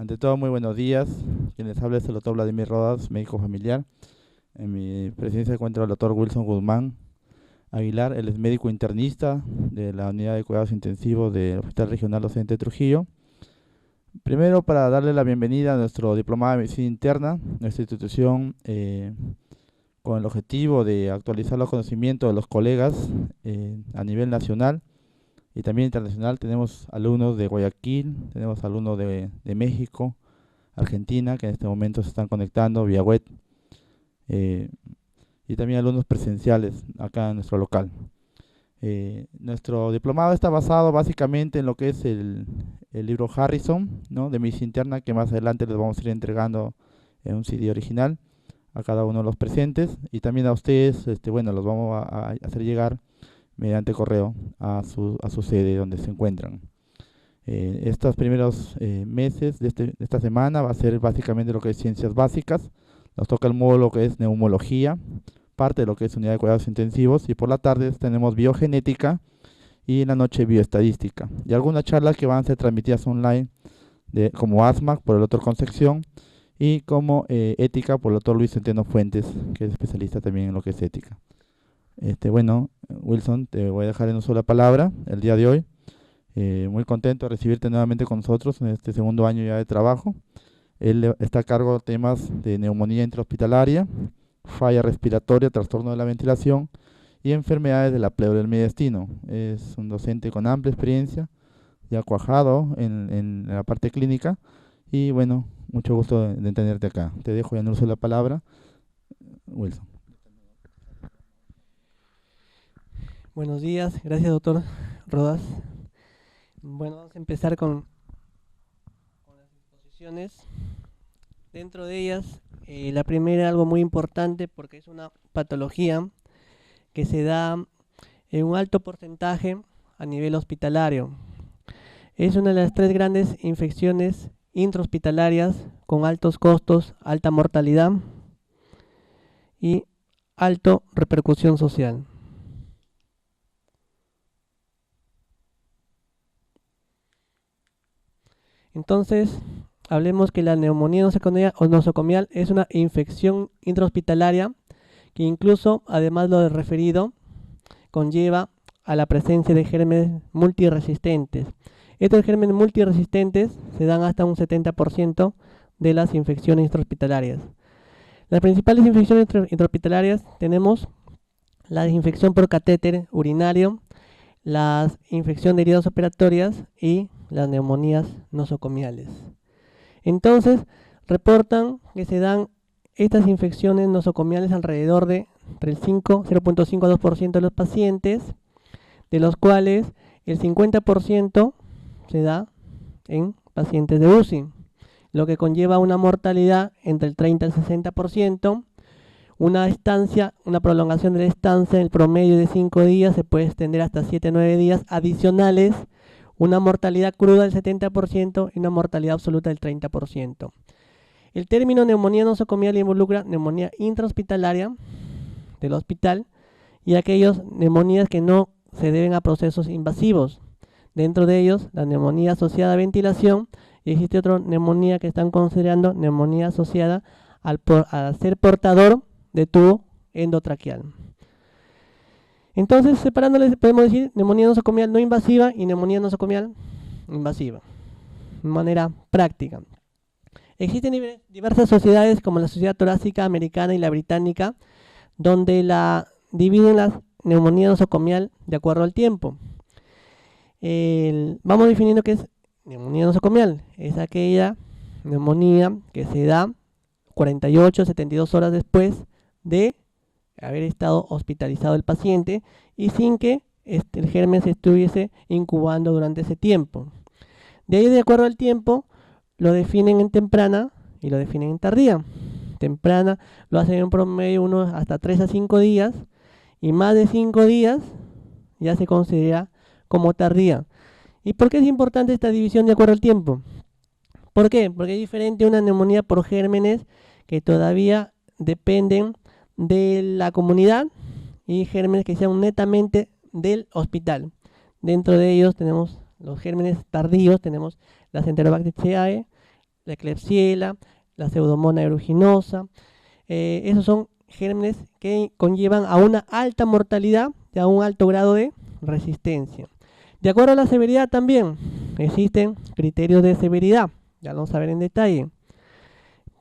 Ante todo, muy buenos días. Quien les habla es el doctor Vladimir Rodas, médico familiar. En mi presencia se encuentra el doctor Wilson Guzmán Aguilar, él es médico internista de la Unidad de Cuidados Intensivos del Hospital Regional Docente de Trujillo. Primero, para darle la bienvenida a nuestro diplomado de medicina interna, nuestra institución, con el objetivo de actualizar los conocimientos de los colegas a nivel nacional y también internacional. Tenemos alumnos de Guayaquil, tenemos alumnos de México, Argentina, que en este momento se están conectando vía web, eh, y también alumnos presenciales acá en nuestro local. Nuestro diplomado está basado básicamente en lo que es el libro Harrison, ¿no?, de medicina interna, que más adelante les vamos a ir entregando en un CD original a cada uno de los presentes, y también a ustedes, bueno, los vamos a hacer llegar mediante correo a su sede donde se encuentran. Estos primeros meses de esta semana va a ser básicamente lo que es ciencias básicas. Nos toca el módulo que es neumología, parte de lo que es unidad de cuidados intensivos, y por la tarde tenemos biogenética y en la noche bioestadística. Y algunas charlas que van a ser transmitidas online, como asma por el doctor Concepción y como ética por el doctor Luis Centeno Fuentes, que es especialista también en lo que es ética. Bueno, Wilson, te voy a dejar en una sola palabra el día de hoy. Muy contento de recibirte nuevamente con nosotros en este segundo año ya de trabajo. Él está a cargo de temas de neumonía intrahospitalaria, falla respiratoria, trastorno de la ventilación y enfermedades de la pleura del mediastino. Es un docente con amplia experiencia, ya cuajado en la parte clínica, y bueno, mucho gusto de tenerte acá. Te dejo ya en uso la palabra, Wilson. Buenos días, gracias doctor Rodas. Bueno, vamos a empezar con las exposiciones. Dentro de ellas, la primera, algo muy importante porque es una patología que se da en un alto porcentaje a nivel hospitalario. Es una de las 3 grandes infecciones intrahospitalarias con altos costos, alta mortalidad y alta repercusión social. Entonces, hablemos que la neumonía nosocomial es una infección intrahospitalaria que incluso, además de lo referido, conlleva a la presencia de gérmenes multiresistentes. Estos gérmenes multiresistentes se dan hasta un 70% de las infecciones intrahospitalarias. Las principales infecciones intrahospitalarias tenemos la infección por catéter urinario, la infección de heridas operatorias y las neumonías nosocomiales. Entonces, reportan que se dan estas infecciones nosocomiales alrededor de entre el 0.5 a 2% de los pacientes, de los cuales el 50% se da en pacientes de UCI, lo que conlleva una mortalidad entre el 30 y el 60%, una prolongación de la estancia en el promedio de 5 días, se puede extender hasta 7-9 días adicionales, una mortalidad cruda del 70% y una mortalidad absoluta del 30%. El término neumonía nosocomial involucra neumonía intrahospitalaria del hospital y aquellas neumonías que no se deben a procesos invasivos. Dentro de ellos, la neumonía asociada a ventilación, y existe otra neumonía que están considerando neumonía asociada a ser portador de tubo endotraqueal. Entonces, separándoles, podemos decir neumonía nosocomial no invasiva y neumonía nosocomial invasiva, de manera práctica. Existen diversas sociedades como la Sociedad Torácica Americana y la Británica, donde dividen la neumonía nosocomial de acuerdo al tiempo. Vamos definiendo qué es neumonía nosocomial. Es aquella neumonía que se da 48 a 72 horas después de haber estado hospitalizado el paciente y sin que el germen se estuviese incubando durante ese tiempo. De ahí, de acuerdo al tiempo, lo definen en temprana y lo definen en tardía. Temprana lo hacen en promedio unos hasta 3 a 5 días y más de 5 días ya se considera como tardía. ¿Y por qué es importante esta división de acuerdo al tiempo? ¿Por qué? Porque es diferente una neumonía por gérmenes que todavía dependen de la comunidad y gérmenes que sean netamente del hospital. Dentro de ellos tenemos los gérmenes tardíos, tenemos las Enterobacteriaceae, la Klebsiella, la Pseudomonas aeruginosa. Esos son gérmenes que conllevan a una alta mortalidad y a un alto grado de resistencia. De acuerdo a la severidad también existen criterios de severidad, ya lo vamos a ver en detalle.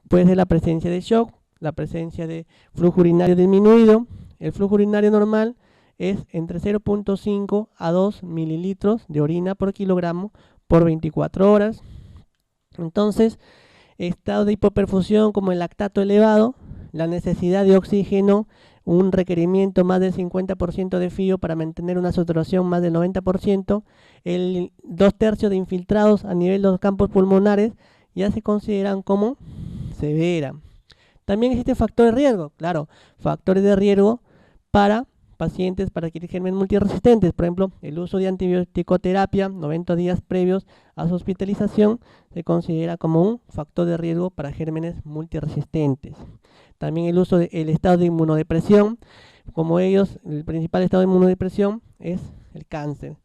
Puede ser la presencia de shock, la presencia de flujo urinario disminuido. El flujo urinario normal es entre 0.5 a 2 mililitros de orina por kilogramo por 24 horas. Entonces, estado de hipoperfusión como el lactato elevado, la necesidad de oxígeno, un requerimiento más del 50% de FiO para mantener una saturación más del 90%, el 2/3 de infiltrados a nivel de los campos pulmonares ya se consideran como severa. También existen factores de riesgo, claro, factores de riesgo para pacientes para adquirir gérmenes multiresistentes, por ejemplo, el uso de antibiótico-terapia 90 días previos a su hospitalización se considera como un factor de riesgo para gérmenes multiresistentes. También el uso del estado de inmunodepresión, como ellos, el principal estado de inmunodepresión es el cáncer.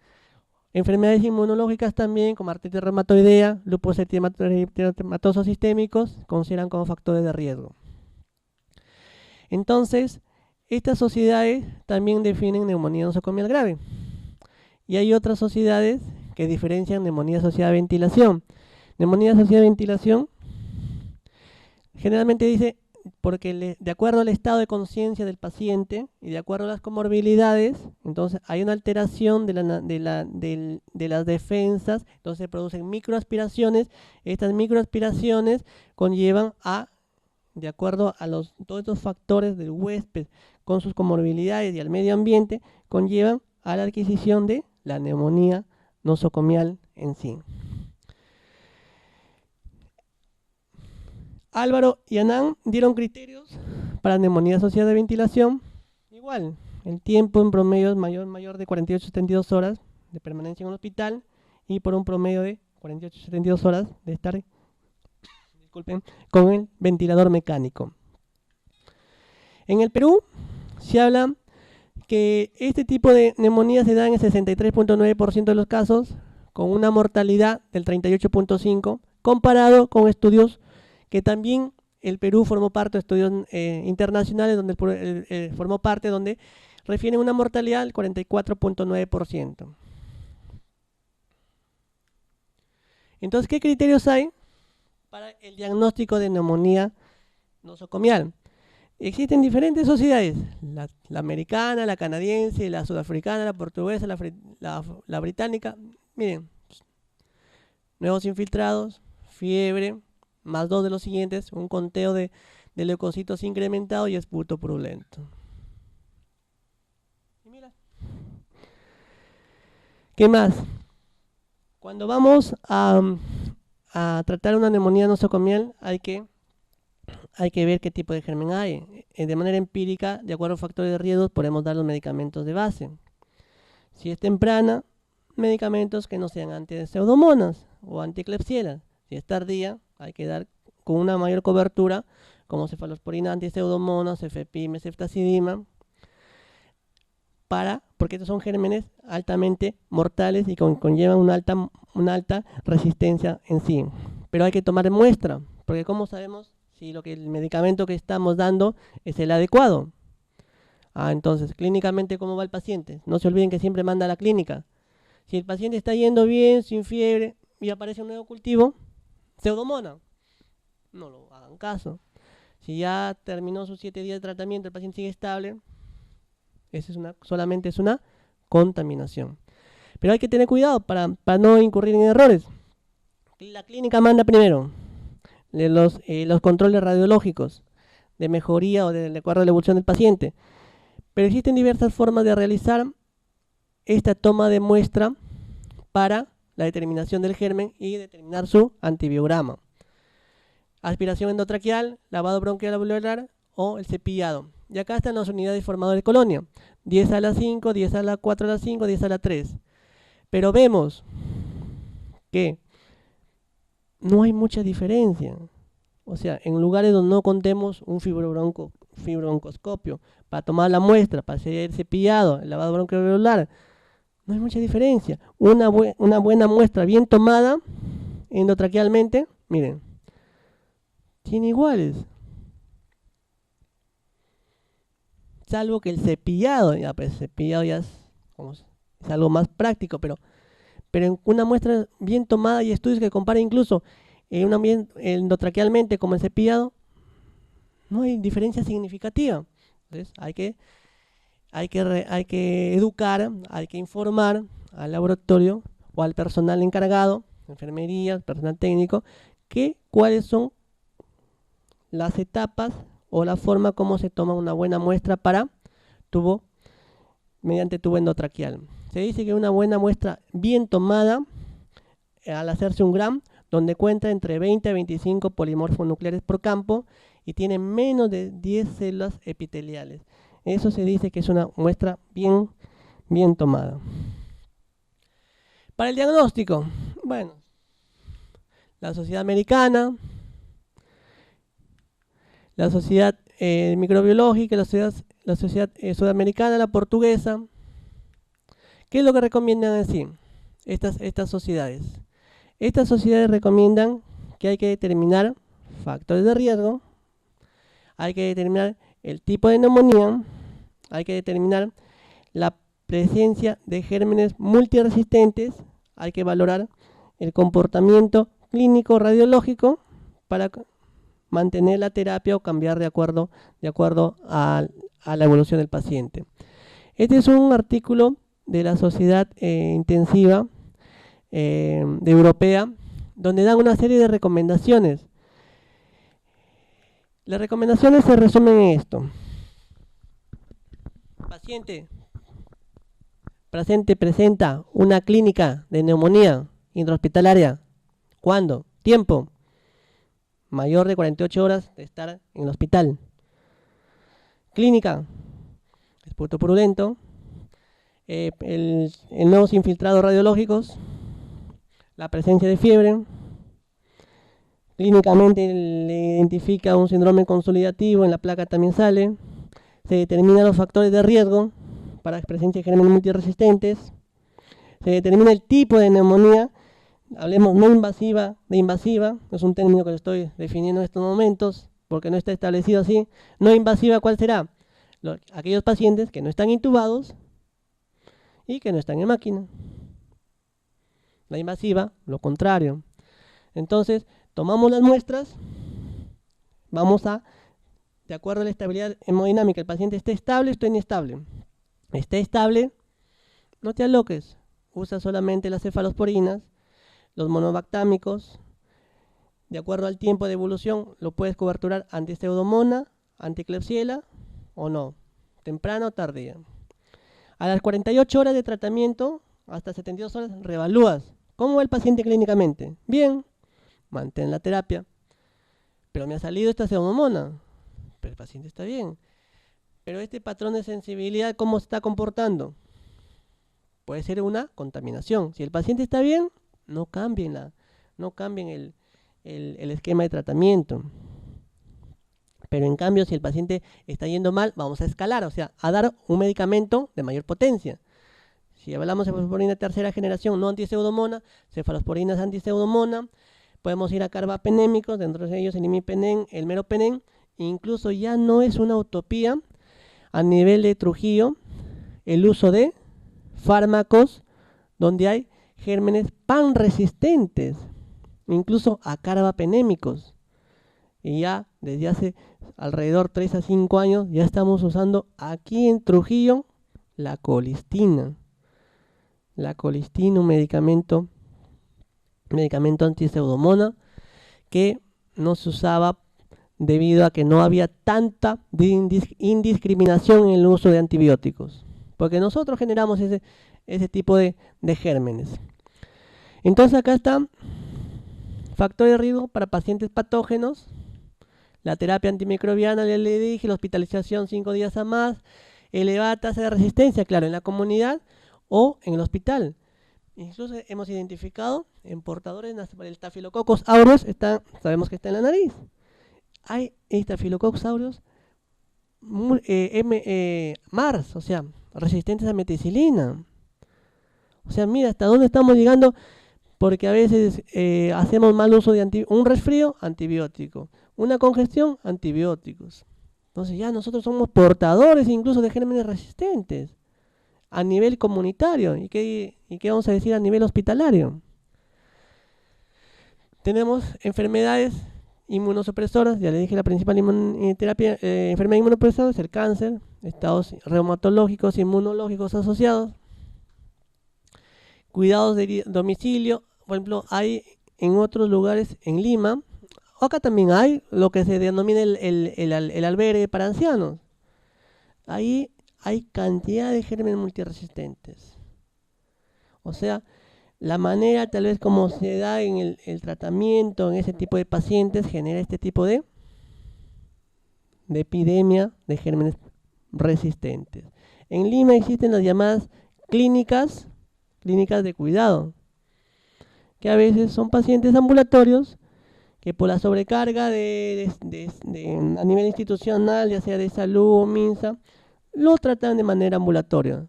Enfermedades inmunológicas también, como artritis reumatoidea, lupus eritematosos sistémicos, consideran como factores de riesgo. Entonces, estas sociedades también definen neumonía nosocomial grave. Y hay otras sociedades que diferencian neumonía asociada a ventilación. Neumonía asociada a ventilación generalmente dice porque de acuerdo al estado de conciencia del paciente y de acuerdo a las comorbilidades, entonces hay una alteración de las defensas, entonces se producen microaspiraciones. Estas microaspiraciones conllevan a, de acuerdo a todos estos factores del huésped con sus comorbilidades y al medio ambiente, conllevan a la adquisición de la neumonía nosocomial en sí. Álvaro y Anand dieron criterios para neumonía asociada a ventilación. Igual, el tiempo en promedio es mayor de 48-72 horas de permanencia en un hospital y por un promedio de 48-72 horas de estar con el ventilador mecánico. En el Perú se habla que este tipo de neumonía se da en el 63.9% de los casos, con una mortalidad del 38.5%, comparado con estudios que también el Perú formó parte de estudios internacionales, donde formó parte, donde refieren una mortalidad del 44.9%. Entonces, ¿qué criterios hay para el diagnóstico de neumonía nosocomial? Existen diferentes sociedades, la americana, la canadiense, la sudafricana, la portuguesa, la británica. Miren, nuevos infiltrados, fiebre, más 2 de los siguientes, un conteo de leucocitos incrementado y esputo purulento. Y mira, ¿qué más? Cuando vamos a tratar una neumonía nosocomial hay que ver qué tipo de germen hay. De manera empírica, de acuerdo a factores de riesgo, podemos dar los medicamentos de base. Si es temprana, medicamentos que no sean anti-pseudomonas o anti-Klebsiella. Si es tardía, hay que dar con una mayor cobertura, como cefalosporina anti-pseudomonas, cefepime, ceftazidima, porque estos son gérmenes altamente mortales y conllevan una alta resistencia en sí. Pero hay que tomar muestra, porque ¿cómo sabemos si el medicamento que estamos dando es el adecuado? Entonces, clínicamente, ¿cómo va el paciente? No se olviden que siempre manda a la clínica. Si el paciente está yendo bien, sin fiebre, y aparece un nuevo cultivo, pseudomona, no lo hagan caso. Si ya terminó sus 7 días de tratamiento, el paciente sigue estable, solamente es una contaminación. Pero hay que tener cuidado para no incurrir en errores. La clínica manda primero los controles radiológicos de mejoría o de acuerdo a la evolución del paciente. Pero existen diversas formas de realizar esta toma de muestra para la determinación del germen y determinar su antibiograma. Aspiración endotraqueal, lavado bronquial alveolar o el cepillado. Y acá están las unidades formadoras de colonia. 10 a la 5, 10 a la 4 a la 5, 10 a la 3. Pero vemos que no hay mucha diferencia. O sea, en lugares donde no contemos un fibrobroncoscopio para tomar la muestra, para hacer el cepillado, el lavado bronquial alveolar, no hay mucha diferencia. Una buena muestra bien tomada endotraquealmente, miren, tiene iguales. Salvo que el cepillado, ya pues el cepillado ya es algo más práctico, pero en una muestra bien tomada y estudios que comparan incluso en un ambiente endotraquealmente como el cepillado, no hay diferencia significativa. Entonces hay que educar, hay que informar al laboratorio o al personal encargado, enfermería, personal técnico, que cuáles son las etapas o la forma como se toma una buena muestra para tubo, mediante tubo endotraqueal. Se dice que una buena muestra bien tomada, al hacerse un gram, donde cuenta entre 20 a 25 polimorfos nucleares por campo y tiene menos de 10 células epiteliales. Eso se dice que es una muestra bien tomada. Para el diagnóstico, bueno, la Sociedad Americana, la Sociedad Microbiológica, la Sociedad Sudamericana, la Portuguesa. ¿Qué es lo que recomiendan así estas sociedades? Estas sociedades recomiendan que hay que determinar factores de riesgo, hay que determinar el tipo de neumonía, hay que determinar la presencia de gérmenes multiresistentes, hay que valorar el comportamiento clínico radiológico para mantener la terapia o cambiar de acuerdo a la evolución del paciente. Este es un artículo de la Sociedad Intensiva Europea, donde dan una serie de recomendaciones. Las recomendaciones se resumen en esto. Paciente presenta una clínica de neumonía intrahospitalaria. ¿Cuándo? Tiempo. Mayor de 48 horas de estar en el hospital. Clínica. Esputo purulento. El nuevos infiltrados radiológicos. La presencia de fiebre. Clínicamente le identifica un síndrome consolidativo, en la placa también sale. Se determinan los factores de riesgo para presencia de gérmenes multiresistentes. Se determina el tipo de neumonía. Hablemos no invasiva de invasiva, es un término que estoy definiendo en estos momentos porque no está establecido así. No invasiva, ¿cuál será? Aquellos pacientes que no están intubados y que no están en máquina. La invasiva, lo contrario. Entonces, tomamos las muestras, vamos a, de acuerdo a la estabilidad hemodinámica, el paciente esté estable, esté inestable. Esté estable, no te aloques, usa solamente las cefalosporinas, los monobactámicos. De acuerdo al tiempo de evolución, lo puedes coberturar antipseudomonas, antiklebsiella o no, temprano o tardía. A las 48 horas de tratamiento, hasta 72 horas, reevalúas. ¿Cómo va el paciente clínicamente? Bien, mantén la terapia. Pero me ha salido esta pseudomona. Pero el paciente está bien. Pero este patrón de sensibilidad, ¿cómo se está comportando? Puede ser una contaminación. Si el paciente está bien, no cambien el esquema de tratamiento. Pero en cambio, si el paciente está yendo mal, vamos a escalar, o sea, a dar un medicamento de mayor potencia. Si hablamos de cefalosporina tercera generación, no antipseudomona, cefalosporinas antipseudomona, podemos ir a carbapenémicos, dentro de ellos el imipenem, el meropenem. Incluso ya no es una utopía a nivel de Trujillo el uso de fármacos donde hay gérmenes panresistentes, incluso a carbapenémicos. Y ya desde hace alrededor 3 a 5 años ya estamos usando aquí en Trujillo la colistina. La colistina, un medicamento antipseudomona que no se usaba debido a que no había tanta indiscriminación en el uso de antibióticos, porque nosotros generamos ese tipo de gérmenes. Entonces acá está factor de riesgo para pacientes patógenos, la terapia antimicrobiana, le dije, la hospitalización 5 días a más, elevada tasa de resistencia, claro, en la comunidad o en el hospital. Incluso hemos identificado en portadores del Staphylococcus aureus, sabemos que está en la nariz. Hay Staphylococcus aureus MARS, o sea, resistentes a meticilina. O sea, mira hasta dónde estamos llegando porque a veces hacemos mal uso de un resfrío, antibiótico, una congestión, antibióticos. Entonces ya nosotros somos portadores incluso de gérmenes resistentes a nivel comunitario. ¿Y qué vamos a decir a nivel hospitalario? Tenemos enfermedades inmunosupresoras, ya le dije, la principal enfermedad inmunosupresora es el cáncer, estados reumatológicos, inmunológicos asociados, cuidados de domicilio. Por ejemplo, hay en otros lugares en Lima, acá también hay lo que se denomina el albergue para ancianos. Ahí hay cantidad de gérmenes multiresistentes. O sea, la manera tal vez como se da en el tratamiento en ese tipo de pacientes genera este tipo de epidemia de gérmenes resistentes. En Lima existen las llamadas clínicas de cuidado, que a veces son pacientes ambulatorios que por la sobrecarga a nivel institucional, ya sea de salud o MINSA, lo tratan de manera ambulatoria.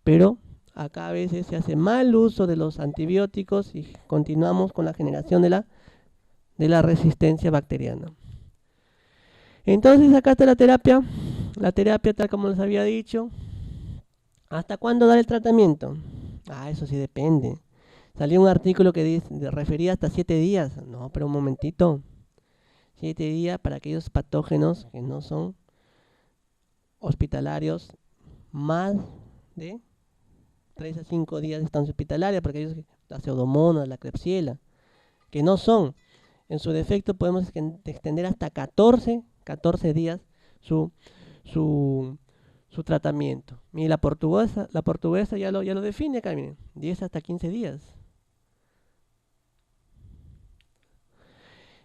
Pero acá a veces se hace mal uso de los antibióticos y continuamos con la generación de la resistencia bacteriana. Entonces acá está la terapia tal como les había dicho. ¿Hasta cuándo dar el tratamiento? Eso sí depende. Salió un artículo que refería hasta 7 días. No, pero un momentito. 7 días para aquellos patógenos que no son hospitalarios, más de 3 a 5 días de estancia hospitalaria, porque aquellos la pseudomonas, la Klebsiella, que no son. En su defecto podemos extender hasta 14 días su tratamiento. Mire, la portuguesa ya lo define acá, miren, 10 hasta 15 días.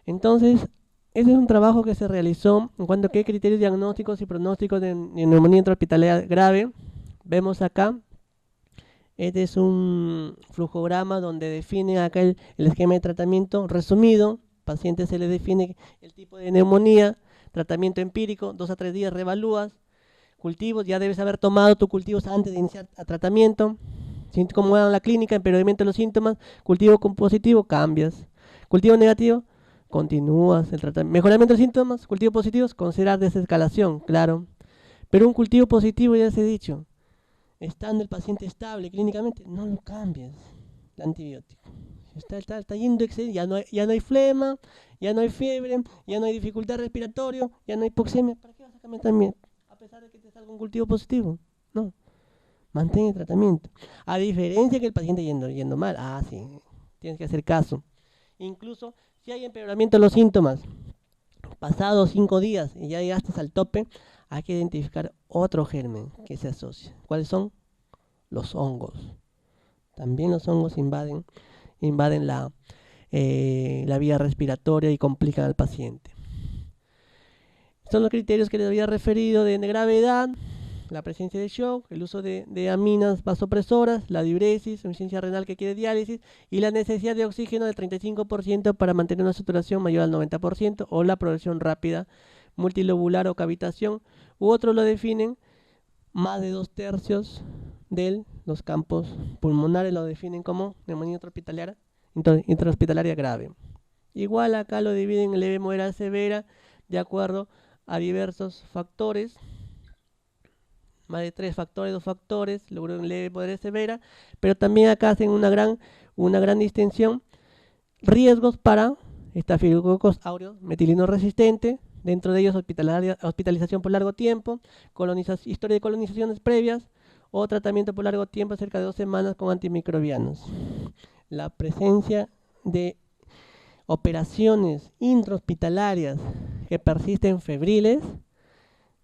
Entonces, ese es un trabajo que se realizó en cuanto a qué criterios diagnósticos y pronósticos de neumonía intrahospitalaria grave. Vemos acá, este es un flujograma donde define acá el esquema de tratamiento resumido. Paciente se le define el tipo de neumonía, tratamiento empírico, 2 a 3 días revalúas. Cultivos, ya debes haber tomado tus cultivos antes de iniciar el tratamiento. Como en la clínica, empeoramiento de los síntomas. Cultivo positivo, cambias. Cultivo negativo, continúas el tratamiento. Mejoramiento de los síntomas, cultivos positivos, considerar desescalación, claro. Pero un cultivo positivo, ya les he dicho, estando el paciente estable clínicamente, no lo cambies el antibiótico. Está yendo excelente, ya no hay flema, ya no hay fiebre, ya no hay dificultad respiratoria, ya no hay hipoxemia. ¿Para qué vas a cambiar también? A pesar de que te salga un cultivo positivo. No, mantén el tratamiento. A diferencia que el paciente yendo mal, sí, tienes que hacer caso. Incluso si hay empeoramiento de los síntomas, pasados 5 días y ya llegaste al tope, hay que identificar otro germen que se asocia. ¿Cuáles son? Los hongos. También los hongos invaden la vía respiratoria y complican al paciente. Son los criterios que les había referido de gravedad: la presencia de shock, el uso de aminas vasopresoras, la diuresis, insuficiencia renal que quiere diálisis, y la necesidad de oxígeno del 35% para mantener una saturación mayor al 90%, o la progresión rápida multilobular o cavitación, u otros lo definen más de 2/3 de los campos pulmonares lo definen como neumonía intrahospitalaria grave. Igual acá lo dividen en leve, moderada, severa, de acuerdo a diversos factores, más de 3 factores, 2 factores, luego en leve, moderada, severa, pero también acá hacen una gran distinción: riesgos para Staphylococcus aureus metilino resistente, dentro de ellos hospitalización por largo tiempo, historia de colonizaciones previas o tratamiento por largo tiempo, cerca de 2 semanas con antimicrobianos. La presencia de operaciones intrahospitalarias que persisten febriles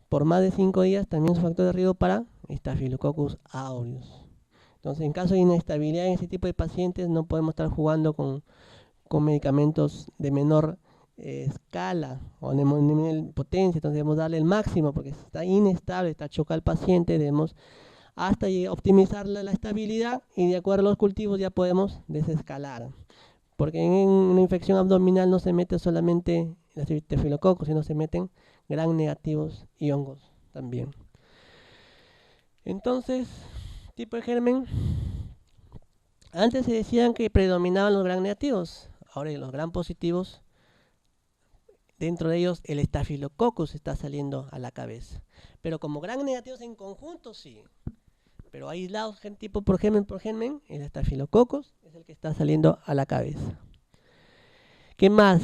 por más de 5 días también es un factor de riesgo para Staphylococcus aureus. Entonces, en caso de inestabilidad en ese tipo de pacientes, no podemos estar jugando con medicamentos de menor escala o de menor potencia. Entonces debemos darle el máximo, porque está inestable, está chocado el paciente, debemos hasta optimizar la estabilidad, y de acuerdo a los cultivos ya podemos desescalar. Porque en una infección abdominal no se mete solamente el Staphylococcus, sino se meten gram negativos y hongos también. Entonces, tipo de germen, Antes se decían que predominaban los gram negativos, ahora los gram positivos, dentro de ellos el Staphylococcus está saliendo a la cabeza. Pero como gram negativos en conjunto, sí. Pero aislados tipo por germen, el Staphylococcus es el que está saliendo a la cabeza. ¿Qué más?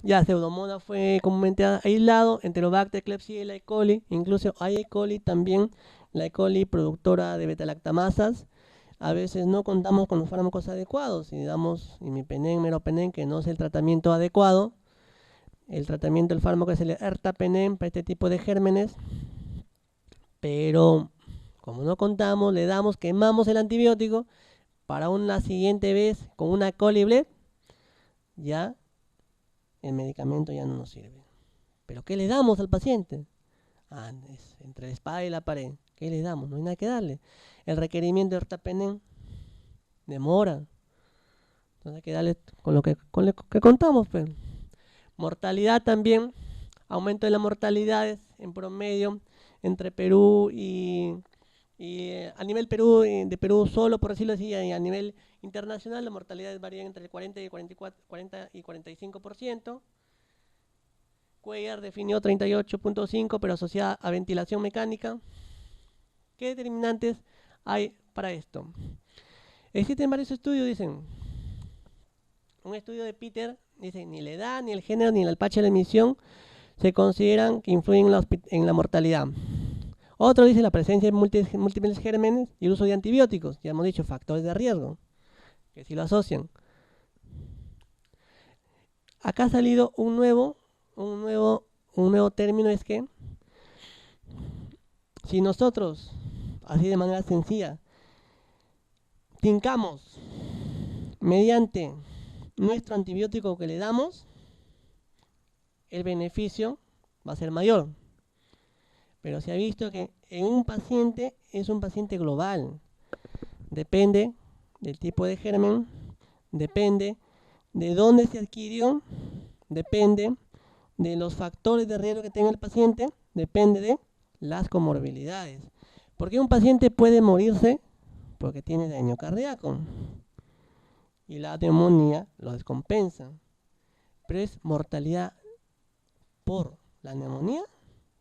Ya, Pseudomonas fue comúnmente aislado, Enterobacter, Klebsiella y la E. coli. Incluso hay E. coli también, la E. coli productora de betalactamasas. A veces no contamos con los fármacos adecuados y damos imipenem, meropenem, que no es el tratamiento adecuado. El tratamiento del fármaco es el ertapenem para este tipo de gérmenes. Pero como no contamos, le damos, quemamos el antibiótico para una siguiente vez con una colible, ya el medicamento ya no nos sirve. ¿Pero qué le damos al paciente? Es entre la espada y la pared. ¿Qué le damos? No hay nada que darle. El requerimiento de ertapenem demora. Entonces hay que darle con lo que contamos. Pues. Mortalidad también. Aumento de las mortalidades en promedio entre Perú y a nivel Perú, de Perú solo, por decirlo así, y a nivel internacional, las mortalidades varían entre el 40 y 45%. Cuellar definió 38.5, pero asociada a ventilación mecánica. ¿Qué determinantes hay para esto? Existen varios estudios, dicen. Un estudio de Peter dice ni la edad, ni el género, ni el alpache de la emisión se consideran que influyen en la mortalidad. Otro dice la presencia de múltiples gérmenes y el uso de antibióticos. Ya hemos dicho factores de riesgo, que sí lo asocian. Acá ha salido un nuevo término, es que si nosotros, así de manera sencilla, tincamos mediante nuestro antibiótico que le damos, el beneficio va a ser mayor. Pero se ha visto que en un paciente es un paciente global. Depende del tipo de germen, depende de dónde se adquirió, depende de los factores de riesgo que tenga el paciente, depende de las comorbilidades. Porque un paciente puede morirse porque tiene daño cardíaco y la neumonía lo descompensa. Pero es mortalidad por la neumonía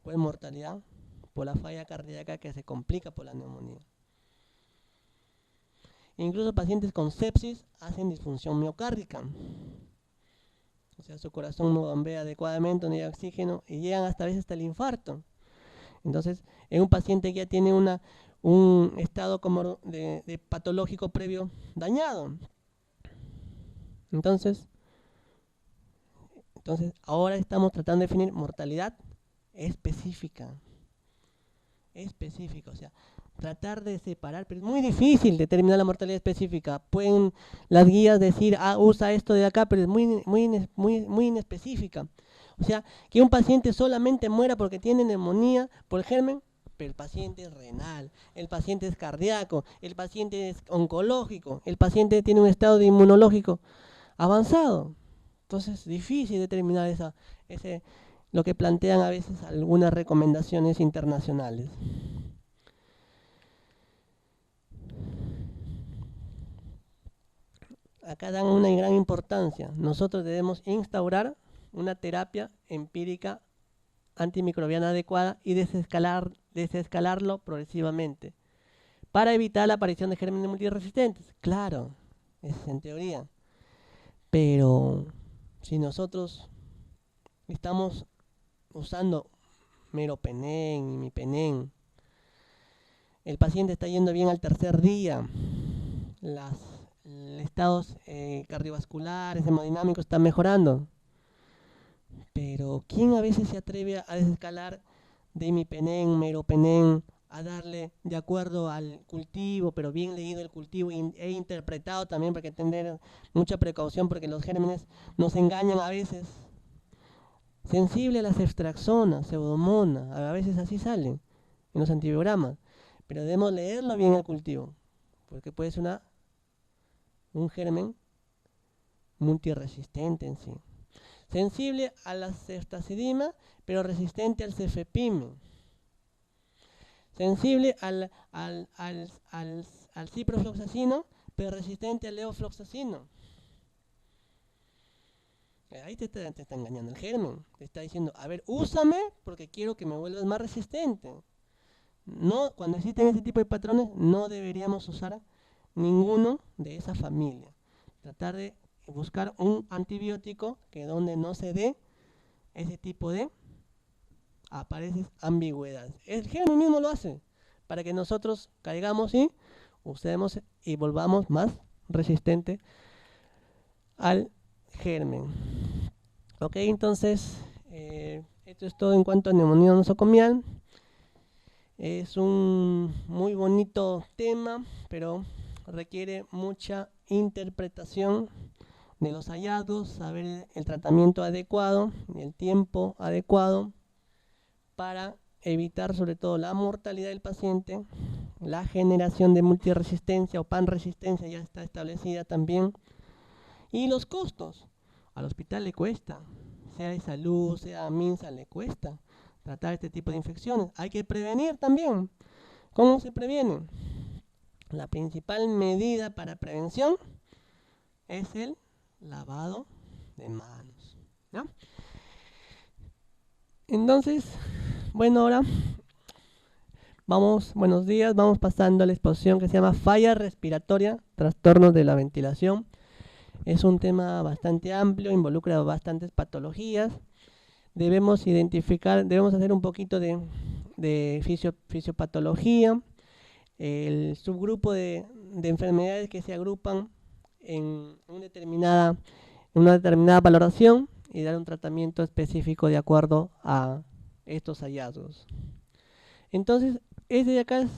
o es mortalidad por la falla cardíaca que se complica por la neumonía. Incluso pacientes con sepsis hacen disfunción miocárdica. O sea, su corazón no bombea adecuadamente, no llega oxígeno y llegan hasta a veces hasta el infarto. Entonces, en un paciente que ya tiene un estado como de patológico previo dañado. Entonces, ahora estamos tratando de definir mortalidad específica. O sea, tratar de separar, pero es muy difícil determinar la mortalidad específica. Pueden las guías decir, usa esto de acá, pero es muy inespecífica. O sea, que un paciente solamente muera porque tiene neumonía por el germen, pero el paciente es renal, el paciente es cardíaco, el paciente es oncológico, el paciente tiene un estado de inmunológico avanzado. Entonces, difícil determinar lo que plantean a veces algunas recomendaciones internacionales. Acá dan una gran importancia. Nosotros debemos instaurar una terapia empírica antimicrobiana adecuada y desescalarlo progresivamente para evitar la aparición de gérmenes multiresistentes. Claro, es en teoría. Pero si nosotros estamos usando meropenem, imipenem, el paciente está yendo bien al tercer día, los estados cardiovasculares, hemodinámicos están mejorando. Pero ¿quién a veces se atreve a desescalar de imipenem, meropenem, a darle de acuerdo al cultivo, pero bien leído el cultivo e interpretado también, para que tener mucha precaución, porque los gérmenes nos engañan a veces? Sensible a las ceftriaxonas, pseudomonas, a veces así salen en los antibiogramas, pero debemos leerlo bien el cultivo, porque puede ser un germen multiresistente en sí. Sensible a la ceftazidima, pero resistente al cefepime. Sensible al ciprofloxacino, pero resistente al levofloxacino. Ahí te está engañando el germen. Te está diciendo, a ver, úsame porque quiero que me vuelvas más resistente. No, cuando existen este tipo de patrones, no deberíamos usar ninguno de esa familia. Tratar de buscar un antibiótico que donde no se dé ese tipo de aparece ambigüedad. El germen mismo lo hace para que nosotros caigamos y usemos y volvamos más resistente al germen. Ok, entonces esto es todo en cuanto a neumonía nosocomial. Es un muy bonito tema, pero requiere mucha interpretación de los hallazgos, saber el tratamiento adecuado y el tiempo adecuado para evitar sobre todo la mortalidad del paciente, la generación de multiresistencia o panresistencia ya está establecida también, y los costos. Al hospital le cuesta, sea de salud, sea MINSA, le cuesta tratar este tipo de infecciones. Hay que prevenir también. ¿Cómo se previene? La principal medida para prevención es el lavado de manos, ¿no? Entonces, bueno, ahora buenos días, vamos pasando a la exposición que se llama falla respiratoria, trastornos de la ventilación. Es un tema bastante amplio, involucra bastantes patologías. Debemos hacer un poquito de fisiopatología, el subgrupo de enfermedades que se agrupan en una determinada valoración y dar un tratamiento específico de acuerdo a estos hallazgos. Entonces, este de acá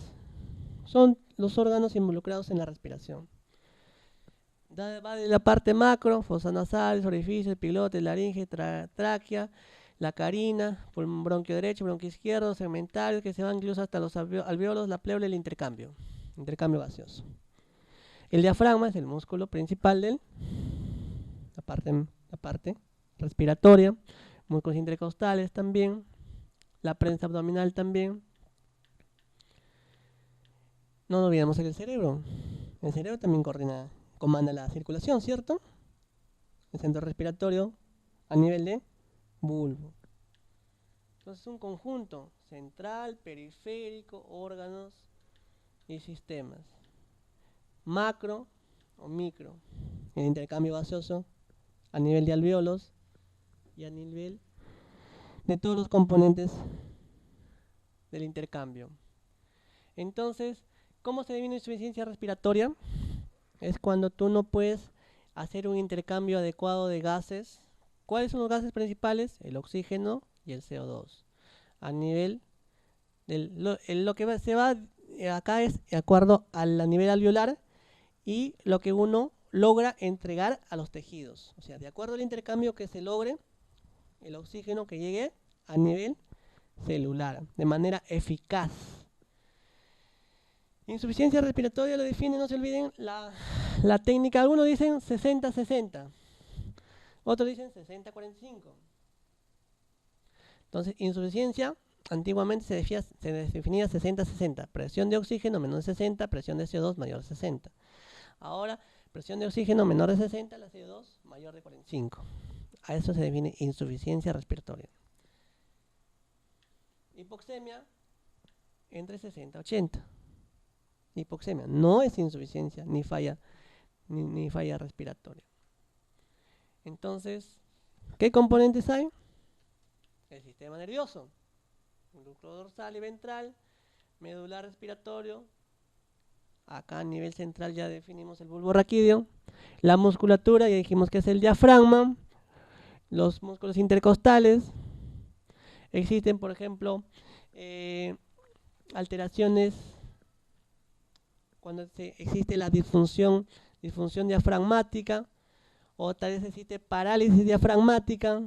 son los órganos involucrados en la respiración. Va de la parte macro, fosas nasales, orificios, epiglotis, laringe, tráquea, la carina, bronquio derecho, bronquio izquierdo, segmentarios que se van incluso hasta los alvéolos, la pleura y el intercambio gaseoso. El diafragma es el músculo principal de la parte respiratoria, músculos intercostales también, la prensa abdominal también. No nos olvidemos el cerebro. El cerebro también comanda la circulación, ¿cierto? El centro respiratorio a nivel de bulbo. Entonces un conjunto central, periférico, órganos y sistemas. Macro o micro. El intercambio gaseoso a nivel de alvéolos y a nivel de todos los componentes del intercambio. Entonces, ¿cómo se define insuficiencia respiratoria? Es cuando tú no puedes hacer un intercambio adecuado de gases. ¿Cuáles son los gases principales? El oxígeno y el CO2. A nivel lo que se va acá es de acuerdo al nivel alveolar y lo que uno logra entregar a los tejidos. O sea, de acuerdo al intercambio que se logre, el oxígeno que llegue a nivel celular, de manera eficaz. Insuficiencia respiratoria lo define, no se olviden, la técnica. Algunos dicen 60-60, otros dicen 60-45. Entonces, insuficiencia, antiguamente se definía 60-60. Presión de oxígeno menor de 60, presión de CO2 mayor de 60. Ahora, presión de oxígeno menor de 60, la CO2 mayor de 45. A eso se define insuficiencia respiratoria. Hipoxemia, entre 60 y 80. Hipoxemia no es insuficiencia ni falla respiratoria. Entonces, ¿qué componentes hay? El sistema nervioso, núcleo dorsal y ventral, medular respiratorio. Acá a nivel central ya definimos el bulbo raquídeo. La musculatura, ya dijimos que es el diafragma. Los músculos intercostales. Existen, por ejemplo, alteraciones cuando existe la disfunción diafragmática, o tal vez existe parálisis diafragmática,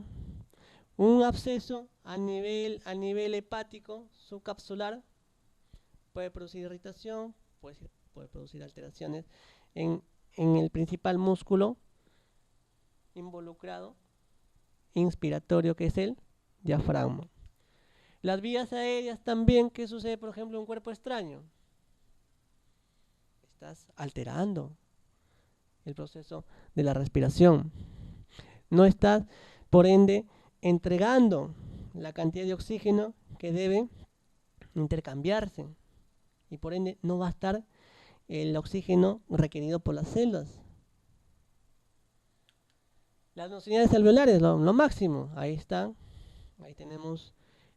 un absceso a nivel hepático subcapsular puede producir irritación, puede producir alteraciones en el principal músculo involucrado inspiratorio, que es el diafragma. Las vías aéreas también. ¿Qué sucede, por ejemplo, en un cuerpo extraño? Estás alterando el proceso de la respiración. No estás, por ende, entregando la cantidad de oxígeno que debe intercambiarse y por ende no va a estar el oxígeno requerido por las células. Las nocionalidades alveolares, lo máximo, ahí están, ahí tenemos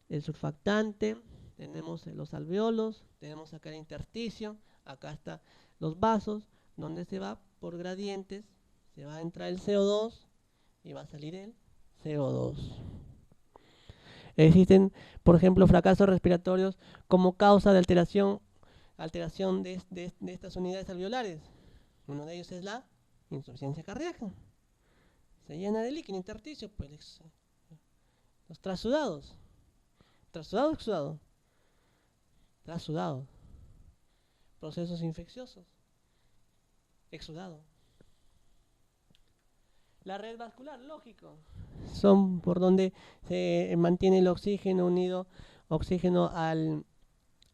el surfactante, tenemos los alveolos, tenemos acá el intersticio, acá están los vasos, donde se va por gradientes, se va a entrar el CO2 y va a salir el CO2. Existen, por ejemplo, fracasos respiratorios como causa de alteración de estas unidades alveolares. Uno de ellos es la insuficiencia cardíaca. Se llena de líquido intersticio, pues los trasudados. ¿Trasudado o exudado? Trasudado. Procesos infecciosos. Exudado. La red vascular, lógico. Son por donde se mantiene el oxígeno unido, oxígeno al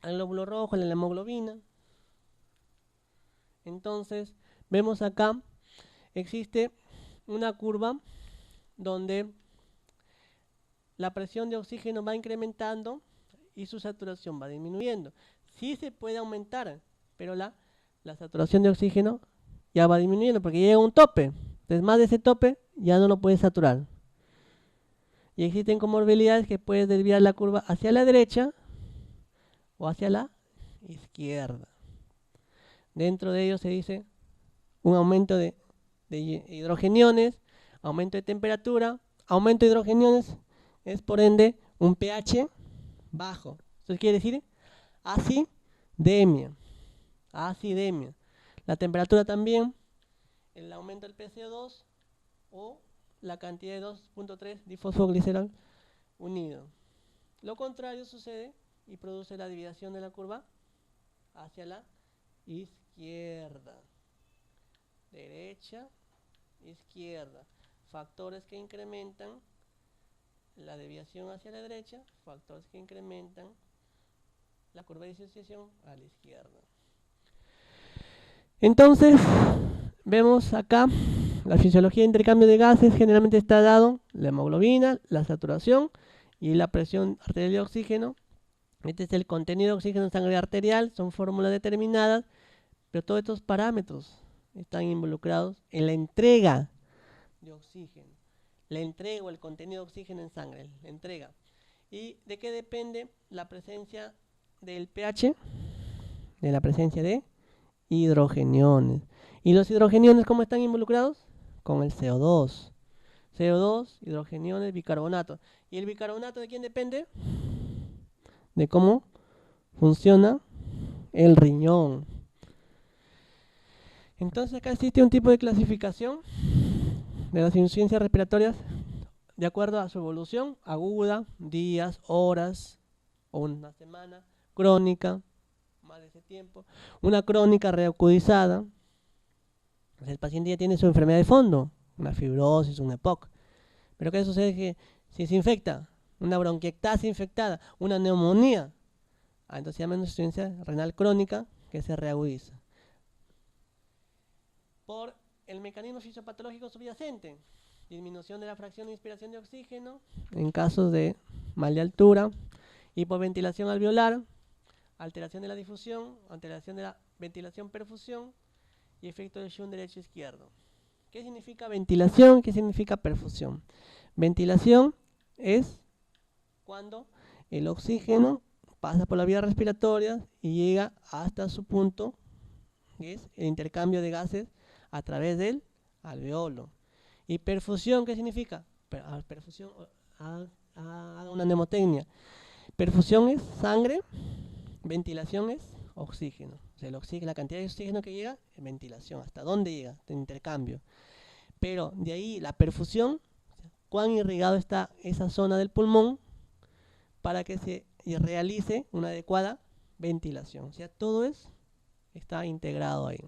glóbulo rojo, a la hemoglobina. Entonces, vemos acá, existe una curva donde la presión de oxígeno va incrementando y su saturación va disminuyendo. Sí se puede aumentar, pero la saturación de oxígeno ya va disminuyendo porque llega a un tope. Entonces, más de ese tope ya no lo puedes saturar. Y existen comorbilidades que puedes desviar la curva hacia la derecha o hacia la izquierda. Dentro de ello se dice un aumento de hidrogeniones, aumento de temperatura, aumento de hidrogeniones es por ende un pH bajo. Eso quiere decir acidemia. Acidemia. La temperatura también, el aumento del PCO2 o la cantidad de 2.3 difosfoglicerol unido. Lo contrario sucede y produce la desviación de la curva hacia la izquierda. Derecha, izquierda. Factores que incrementan la desviación hacia la derecha, factores que incrementan la curva de disociación a la izquierda. Entonces, vemos acá la fisiología de intercambio de gases. Generalmente está dado la hemoglobina, la saturación y la presión arterial de oxígeno. Este es el contenido de oxígeno en sangre arterial, son fórmulas determinadas, pero todos estos parámetros están involucrados en la entrega de oxígeno. La entrega o el contenido de oxígeno en sangre, la entrega. ¿Y de qué depende la presencia del pH? De la presencia de hidrogeniones. ¿Y los hidrogeniones cómo están involucrados? Con el CO2. CO2, hidrogeniones, bicarbonato. ¿Y el bicarbonato de quién depende? De cómo funciona el riñón. Entonces acá existe un tipo de clasificación de las insuficiencias respiratorias de acuerdo a su evolución: aguda, días, horas o una semana; crónica, más de ese tiempo; una crónica reacudizada, el paciente ya tiene su enfermedad de fondo, una fibrosis, un EPOC. Pero ¿qué sucede? Que si se infecta, una bronquiectasis infectada, una neumonía, entonces se llama insuficiencia renal crónica que se reagudiza. Por el mecanismo fisiopatológico subyacente: disminución de la fracción de inspiración de oxígeno en casos de mal de altura, hipoventilación alveolar, alteración de la difusión, alteración de la ventilación-perfusión y efecto de shunt derecho-izquierdo. ¿Qué significa ventilación? ¿Qué significa perfusión? Ventilación es cuando el oxígeno pasa por la vía respiratoria y llega hasta su punto, que es el intercambio de gases a través del alveolo. ¿Y perfusión qué significa? Perfusión, una mnemotecnia. Perfusión es sangre, ventilación es oxígeno. O sea, la cantidad de oxígeno que llega es ventilación. ¿Hasta dónde llega? El intercambio. Pero de ahí la perfusión, cuán irrigado está esa zona del pulmón para que se realice una adecuada ventilación. O sea, todo está integrado ahí.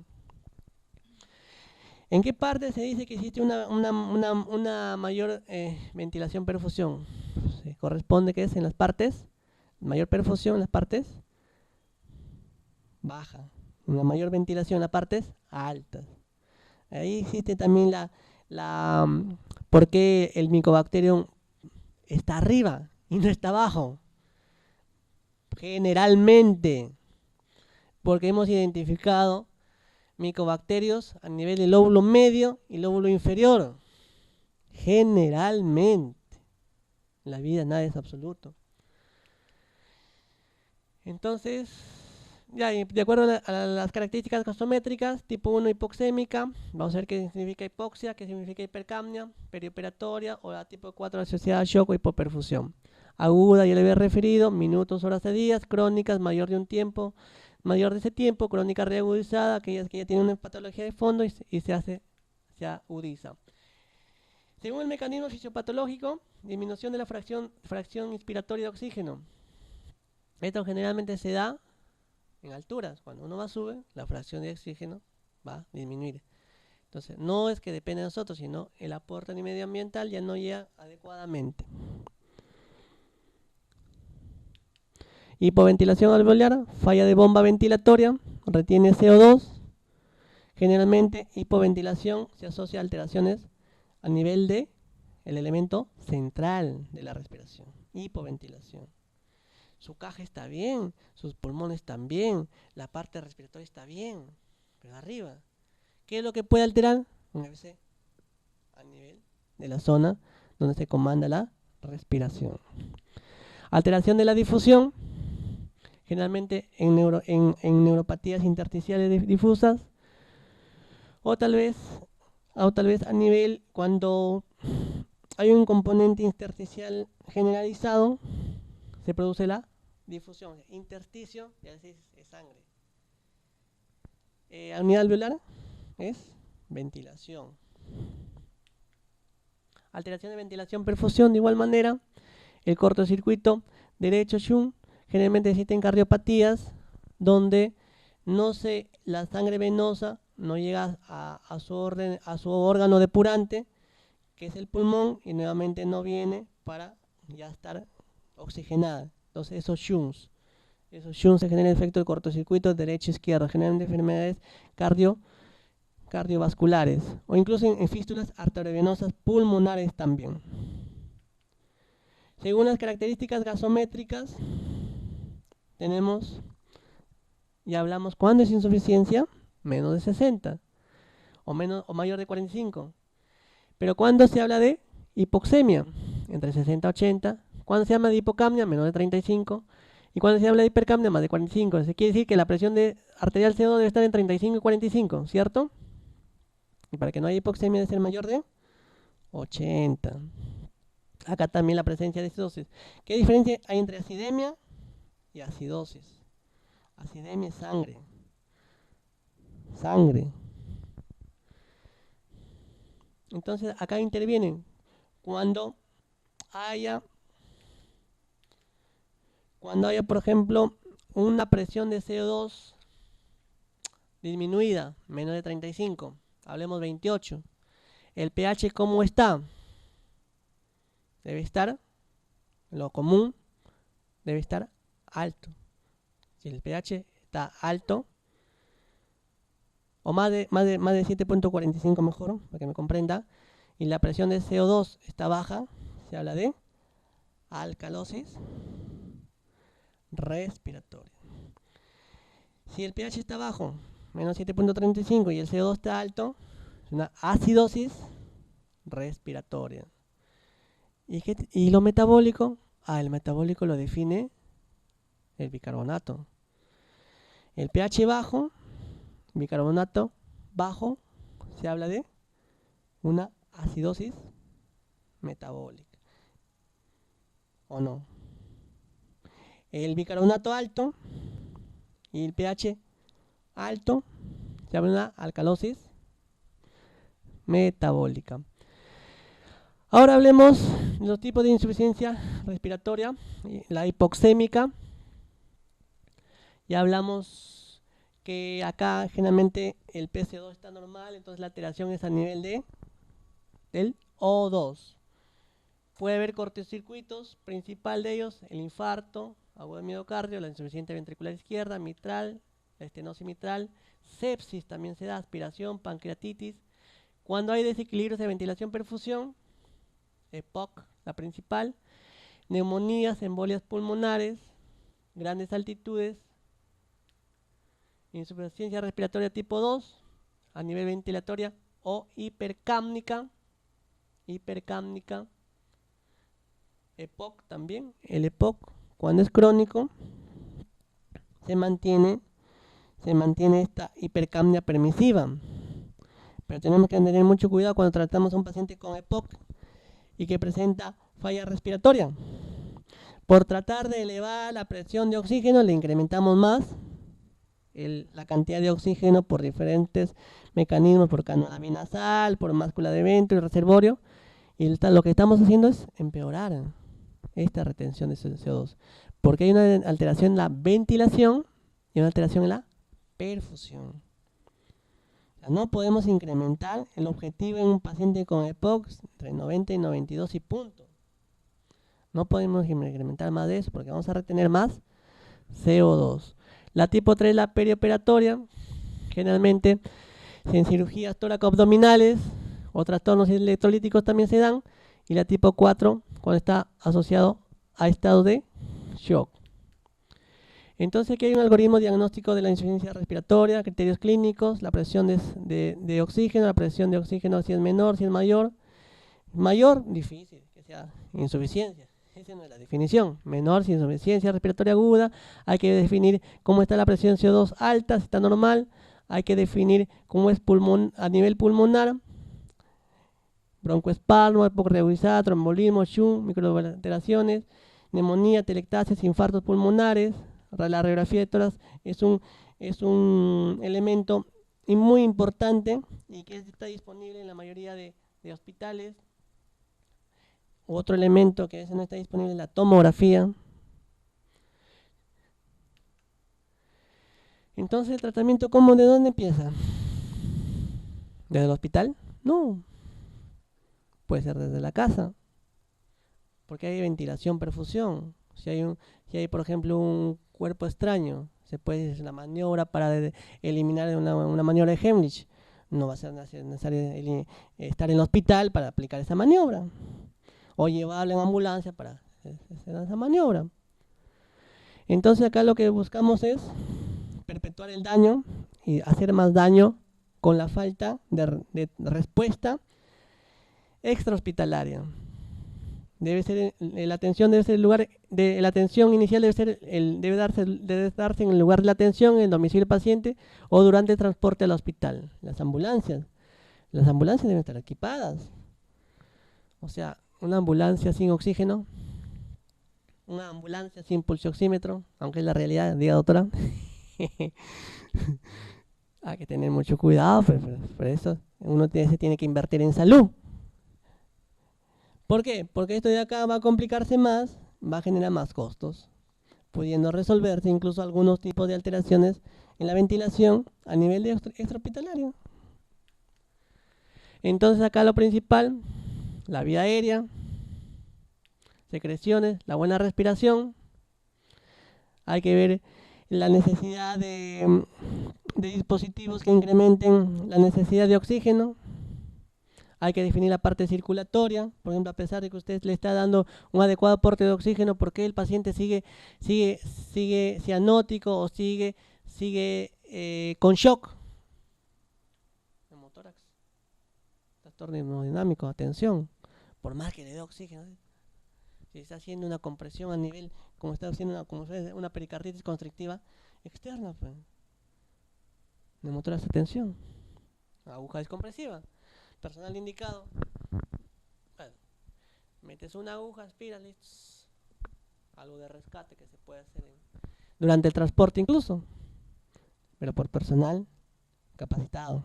¿En qué parte se dice que existe una mayor ventilación-perfusión? Se corresponde que es en las partes, mayor perfusión en las partes bajas, una mayor ventilación en las partes altas. Ahí existe también por qué el Mycobacterium está arriba y no está abajo. Generalmente, porque hemos identificado micobacterios a nivel del lóbulo medio y lóbulo inferior. Generalmente. En la vida nada es absoluto. Entonces, ya, de acuerdo a las características gasométricas, tipo 1 hipoxémica, vamos a ver qué significa hipoxia, qué significa hipercapnia, perioperatoria, o la tipo 4 asociada a shock o hipoperfusión. Aguda, ya le había referido, minutos, horas de días, crónicas, mayor de ese tiempo, crónica reagudizada, aquellas que ya tienen una patología de fondo y se agudiza. Según el mecanismo fisiopatológico, disminución de la fracción inspiratoria de oxígeno. Esto generalmente se da en alturas. Cuando uno más sube, la fracción de oxígeno va a disminuir. Entonces, no es que depende de nosotros, sino el aporte medioambiental ya no llega adecuadamente. Hipoventilación alveolar, falla de bomba ventilatoria, retiene CO2. Generalmente, hipoventilación se asocia a alteraciones a nivel de el elemento central de la respiración. Hipoventilación. Su caja está bien, sus pulmones están bien, la parte respiratoria está bien, pero arriba, ¿qué es lo que puede alterar? Un ABC a nivel de la zona donde se comanda la respiración. Alteración de la difusión, generalmente en neuropatías intersticiales difusas, o tal vez a nivel cuando hay un componente intersticial generalizado, se produce la difusión. Intersticio, ya decís, es sangre. Unidad alveolar es ventilación. Alteración de ventilación-perfusión, de igual manera. El cortocircuito derecho Shunt, generalmente existen cardiopatías donde la sangre venosa no llega a su órgano depurante, que es el pulmón, y nuevamente no viene para ya estar oxigenada. Entonces esos shunts se generan el efecto de cortocircuito derecho-izquierdo, generalmente enfermedades cardiovasculares o incluso en fístulas arteriovenosas pulmonares también. Según las características gasométricas, ya hablamos, ¿cuándo es insuficiencia? Menos de 60 o mayor de 45. Pero ¿cuándo se habla de hipoxemia? Entre 60 y 80. ¿Cuándo se habla de hipocapnia? Menos de 35. Y cuando se habla de hipercapnia, más de 45. Se quiere decir que la presión arterial CO2 debe estar en 35 y 45, ¿cierto? Y para que no haya hipoxemia debe ser mayor de 80. Acá también la presencia de acidosis. ¿Qué diferencia hay entre acidemia y acidosis? Acidemia es sangre. Sangre. Entonces acá intervienen cuando haya, por ejemplo, una presión de CO2 disminuida, menos de 35, hablemos 28. El pH, ¿cómo está? Debe estar, lo común, debe estar alto. Si el pH está alto, o más de 7.45 mejor, para que me comprenda, y la presión de CO2 está baja, se habla de alcalosis respiratoria. Si el pH está bajo, menos 7.35, y el CO2 está alto, es una acidosis respiratoria. ¿Y lo metabólico? El metabólico lo define el bicarbonato. El pH bajo, bicarbonato bajo, se habla de una acidosis metabólica. ¿O no? El bicarbonato alto y el pH alto, se habla de una alcalosis metabólica. Ahora hablemos de los tipos de insuficiencia respiratoria. La hipoxémica. Ya hablamos que acá generalmente el PCO2 está normal, entonces la alteración es a nivel del O2. Puede haber cortocircuitos, principal de ellos, el infarto, agudo de miocardio, la insuficiencia ventricular izquierda, mitral, la estenosis mitral, sepsis también se da, aspiración, pancreatitis, Cuando hay desequilibrios de ventilación-perfusión, EPOC, la principal, neumonías, embolias pulmonares, grandes altitudes, insuficiencia respiratoria tipo 2, a nivel ventilatoria o hipercápnica, EPOC también. El EPOC, cuando es crónico, se mantiene esta hipercapnia permisiva. Pero tenemos que tener mucho cuidado cuando tratamos a un paciente con EPOC y que presenta falla respiratoria. Por tratar de elevar la presión de oxígeno, le incrementamos más la cantidad de oxígeno por diferentes mecanismos, por canula nasal, por máscula de ventro y reservorio. Y lo que estamos haciendo es empeorar esta retención de CO2. Porque hay una alteración en la ventilación y una alteración en la perfusión. O sea, no podemos incrementar el objetivo en un paciente con EPOC entre 90 y 92 y punto. No podemos incrementar más de eso porque vamos a retener más CO2. La tipo 3, la perioperatoria, generalmente en cirugías tóraco-abdominales o trastornos electrolíticos también se dan. Y la tipo 4, cuando está asociado a estado de shock. Entonces aquí hay un algoritmo diagnóstico de la insuficiencia respiratoria, criterios clínicos, la presión de oxígeno, la presión de oxígeno si es menor, si es mayor. Mayor, difícil, que sea insuficiencia. Esa no es la definición. Menor, si insuficiencia respiratoria aguda. Hay que definir cómo está la presión CO2 alta, si está normal. Hay que definir cómo es a nivel pulmonar. Broncoespasmo, hipocorreguizada, trombolismo, shunt, microalteraciones, neumonía, telectasis, infartos pulmonares. La radiografía de tórax es un elemento muy importante y que está disponible en la mayoría de hospitales. Otro elemento que a veces no está disponible es la tomografía. Entonces, ¿el tratamiento de dónde empieza? ¿Desde el hospital? No. Puede ser desde la casa. Porque hay ventilación-perfusión. Si hay, por ejemplo, un cuerpo extraño, se puede hacer la maniobra para eliminar una maniobra de Heimlich. No va a ser necesario estar en el hospital para aplicar esa maniobra. O llevarlo en ambulancia para hacer esa maniobra. Entonces acá lo que buscamos es perpetuar el daño y hacer más daño con la falta de respuesta extrahospitalaria. La atención debe ser el lugar de la atención inicial debe darse en el lugar de la atención, en el domicilio del paciente o durante el transporte al hospital. Las ambulancias deben estar equipadas. O sea, una ambulancia sin oxígeno, una ambulancia sin pulsioxímetro, aunque es la realidad, diga doctora. Hay que tener mucho cuidado, por eso uno se tiene que invertir en salud. ¿Por qué? Porque esto de acá va a complicarse más, va a generar más costos, pudiendo resolverse incluso algunos tipos de alteraciones en la ventilación a nivel de extrahospitalario. Entonces acá lo principal, la vía aérea, secreciones, la buena respiración. Hay que ver la necesidad de dispositivos que incrementen la necesidad de oxígeno. Hay que definir la parte circulatoria. Por ejemplo, a pesar de que usted le está dando un adecuado aporte de oxígeno, ¿por qué el paciente sigue cianótico o sigue con shock? Hemotórax, trastorno hemodinámico, atención. Por más que le dé oxígeno, si está haciendo una compresión a nivel, como está haciendo una pericarditis constrictiva externa, pues. Neumotórax, atención. Aguja descompresiva. Personal indicado. Bueno, metes una aguja, aspiras, listo. Algo de rescate que se puede hacer durante el transporte incluso, pero por personal capacitado.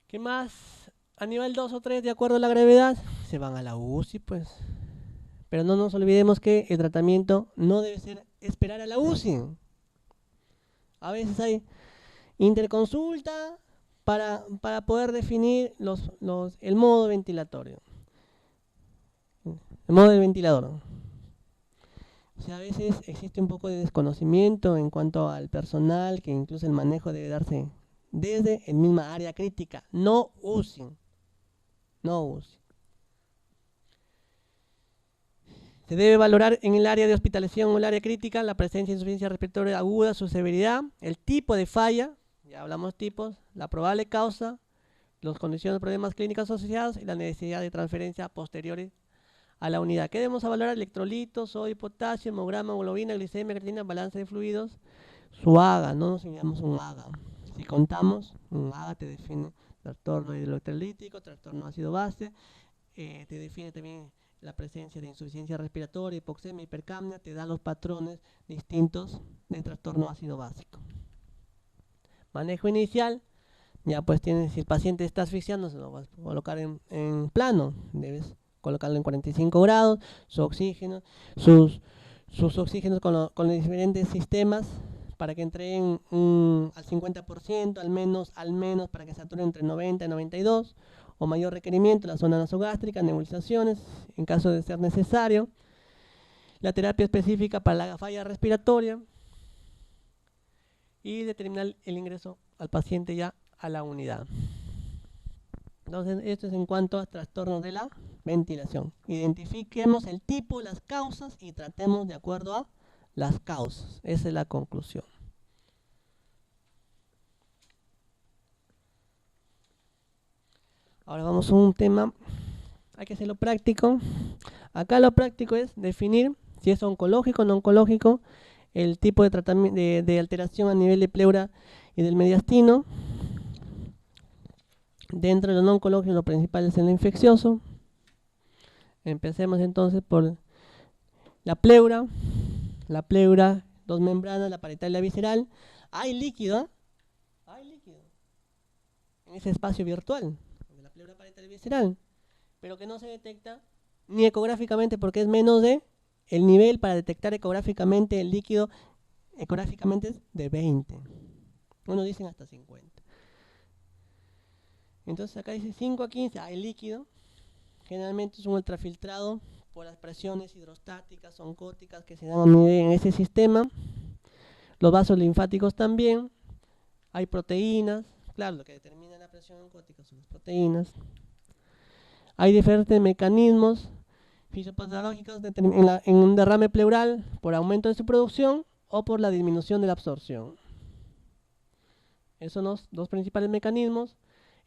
¿Qué más? A nivel 2 o 3, de acuerdo a la gravedad, se van a la UCI, pues. Pero no nos olvidemos que el tratamiento no debe ser esperar a la UCI. A veces hay interconsulta para poder definir el modo ventilatorio. El modo del ventilador. O sea, a veces existe un poco de desconocimiento en cuanto al personal, que incluso el manejo debe darse desde el misma área crítica. No UCI. No UCI. Se debe valorar en el área de hospitalización o el área crítica la presencia de insuficiencia respiratoria aguda, su severidad, el tipo de falla, ya hablamos tipos, la probable causa, las condiciones de problemas clínicos asociados y la necesidad de transferencia posteriores a la unidad. ¿Qué debemos valorar? Electrolitos, sodio, potasio, hemograma, hemoglobina, glicemia, creatinina, balance de fluidos, su AGA, no nos olvidemos un AGA. Si contamos, un AGA te define trastorno hidroelectrolítico, trastorno ácido-base, te define también la presencia de insuficiencia respiratoria, hipoxemia, hipercapnia, te da los patrones distintos de trastorno ácido básico. Manejo inicial, ya pues tienes, si el paciente está asfixiando, se lo vas a colocar en plano, debes colocarlo en 45 grados, su oxígeno, sus oxígenos con los diferentes sistemas para que entreguen al 50%, al menos para que saturen entre 90 y 92, o mayor requerimiento, la zona nasogástrica, nebulizaciones, en caso de ser necesario, la terapia específica para la falla respiratoria y determinar el ingreso al paciente ya a la unidad. Entonces, esto es en cuanto a trastornos de la ventilación. Identifiquemos el tipo, las causas y tratemos de acuerdo a las causas. Esa es la conclusión. Ahora vamos a un tema, hay que hacerlo práctico. Acá lo práctico es definir si es oncológico o no oncológico, el tipo de tratamiento de alteración a nivel de pleura y del mediastino. Dentro de lo no oncológico, lo principal es el infeccioso. Empecemos entonces por la pleura. La pleura, dos membranas, la parietal y la visceral. Hay líquido, en ese espacio virtual de la pleura parietal y visceral, pero que no se detecta ni ecográficamente porque es menos de el nivel para detectar ecográficamente el líquido. Ecográficamente es de 20. Unos dicen hasta 50. Entonces acá dice 5 a 15, hay líquido. Generalmente es un ultrafiltrado por las presiones hidrostáticas, oncóticas que se dan en ese sistema. Los vasos linfáticos también. Hay proteínas. Claro, lo que determina la presión oncótica son las proteínas. Hay diferentes mecanismos fisiopatológicos en un derrame pleural por aumento de su producción o por la disminución de la absorción. Esos son los dos principales mecanismos.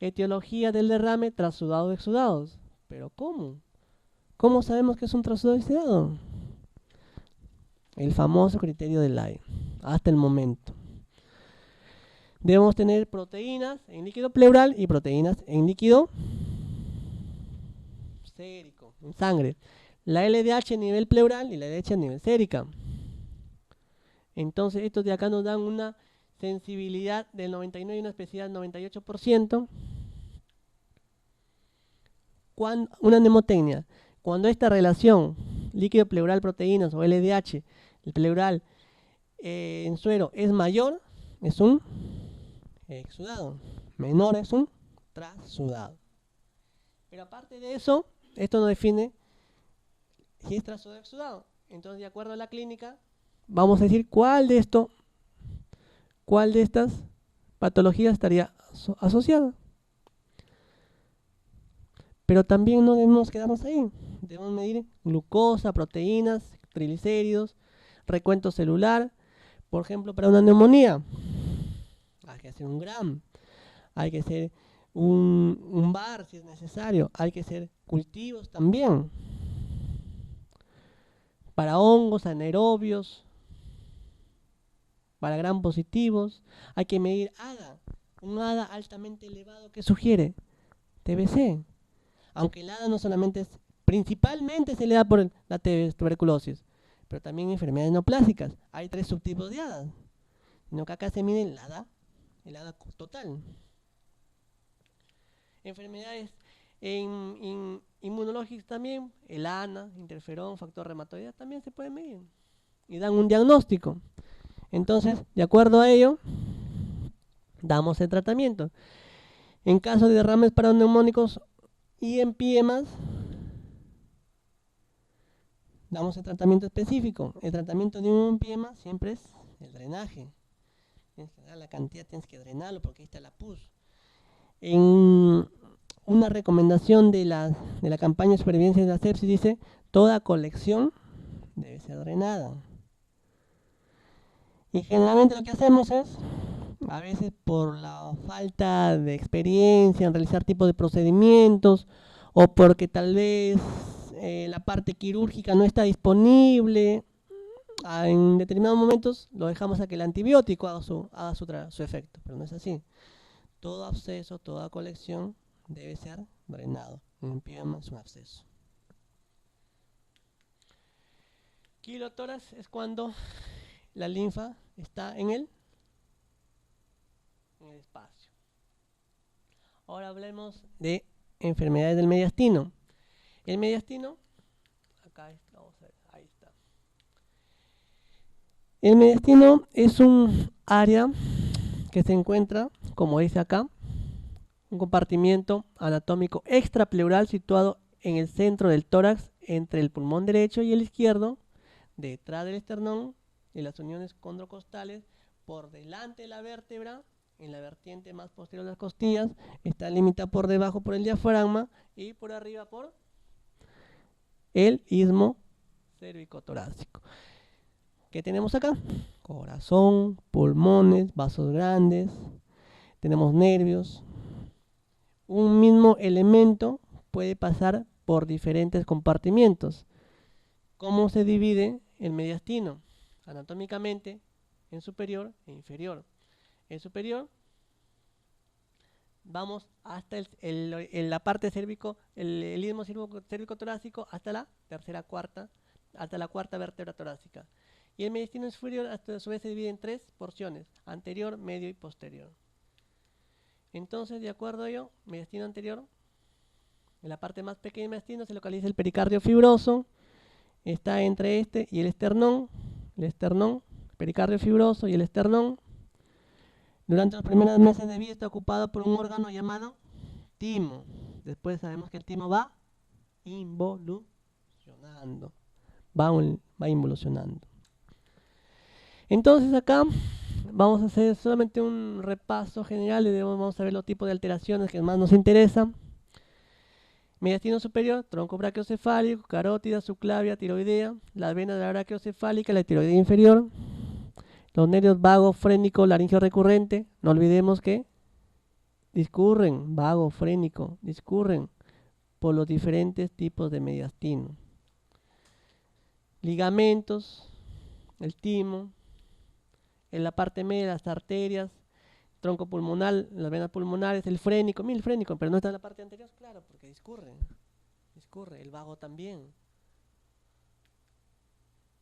Etiología del derrame, trasudado de exudados. ¿Pero cómo? ¿Cómo sabemos que es un trasudado de exudado? El famoso criterio de Lai, hasta el momento. Debemos tener proteínas en líquido pleural y proteínas en líquido sérico, en sangre. La LDH a nivel pleural y la LDH a nivel sérica. Entonces estos de acá nos dan una sensibilidad del 99 y una especificidad del 98%. Una mnemotecnia. Cuando esta relación líquido pleural proteínas o LDH, el pleural en suero es mayor, es un exudado. Menor es un trasudado. Pero aparte de eso, esto nos define si es trasudado o exudado. Entonces, de acuerdo a la clínica, vamos a decir cuál de estas patologías estaría asociada. Pero también no debemos quedarnos ahí. Debemos medir glucosa, proteínas, triglicéridos, recuento celular. Por ejemplo, para una neumonía, hay que hacer un GRAM, hay que hacer un bar si es necesario, hay que hacer cultivos también. Para hongos, anaerobios, para gram positivos, hay que medir ADA, un ADA altamente elevado que sugiere TBC. Aunque el ADA no solamente es, principalmente se le da por la tuberculosis, pero también enfermedades neoplásicas. Hay 3 subtipos de ADA, sino que acá se mide el ADA total. Enfermedades inmunológicas también, el ANA, interferón, factor reumatoide, también se pueden medir y dan un diagnóstico. Entonces, de acuerdo a ello, damos el tratamiento. En caso de derrames paraneumónicos y empiemas, damos el tratamiento específico. El tratamiento de un empiema siempre es el drenaje. tienes que dar la cantidad, tienes que drenarlo porque ahí está la pus. En una recomendación de la campaña de supervivencia de la sepsis dice, toda colección debe ser drenada. Y generalmente lo que hacemos es, a veces por la falta de experiencia en realizar tipos de procedimientos, o porque tal vez la parte quirúrgica no está disponible, en determinados momentos lo dejamos a que el antibiótico haga su efecto, pero no es así. Todo absceso, toda colección debe ser drenado. Un empiema es un absceso. Quilotórax es cuando la linfa está en el espacio. Ahora hablemos de enfermedades del mediastino. El mediastino, acá está, vamos a ver, ahí está. El mediastino es un área que se encuentra, como dice acá, un compartimiento anatómico extrapleural situado en el centro del tórax entre el pulmón derecho y el izquierdo, detrás del esternón y las uniones condrocostales, por delante de la vértebra, en la vertiente más posterior de las costillas, está limitada por debajo por el diafragma y por arriba por el istmo cérvico-torácico. ¿Qué tenemos acá? Corazón, pulmones, vasos grandes, tenemos nervios. Un mismo elemento puede pasar por diferentes compartimientos. ¿Cómo se divide el mediastino? Anatómicamente, en superior e inferior. En superior, vamos hasta la parte cérvico, el istmo cérvico-torácico hasta la cuarta vértebra torácica. Y el mediastino inferior, a su vez, se divide en tres porciones: anterior, medio y posterior. Entonces, de acuerdo a ello, mediastino anterior, en la parte más pequeña del mediastino se localiza el pericardio fibroso, está entre este y el esternón, pericardio fibroso y el esternón. Durante los primeros meses de vida está ocupado por un órgano llamado timo. Después sabemos que el timo va involucionando. Va involucionando. Entonces acá vamos a hacer solamente un repaso general y vamos a ver los tipos de alteraciones que más nos interesan. Mediastino superior, tronco brachiocefálico, carótida, subclavia, tiroidea, la vena de la brachiocefálica, la tiroidea inferior, los nervios vago, frénico, laringeo recurrente. No olvidemos que discurren, vago, frénico, discurren por los diferentes tipos de mediastino. Ligamentos, el timo, en la parte media las arterias, tronco pulmonar, las venas pulmonares, el frénico, mira el frénico, pero no está en la parte anterior, claro, porque discurre, el vago también.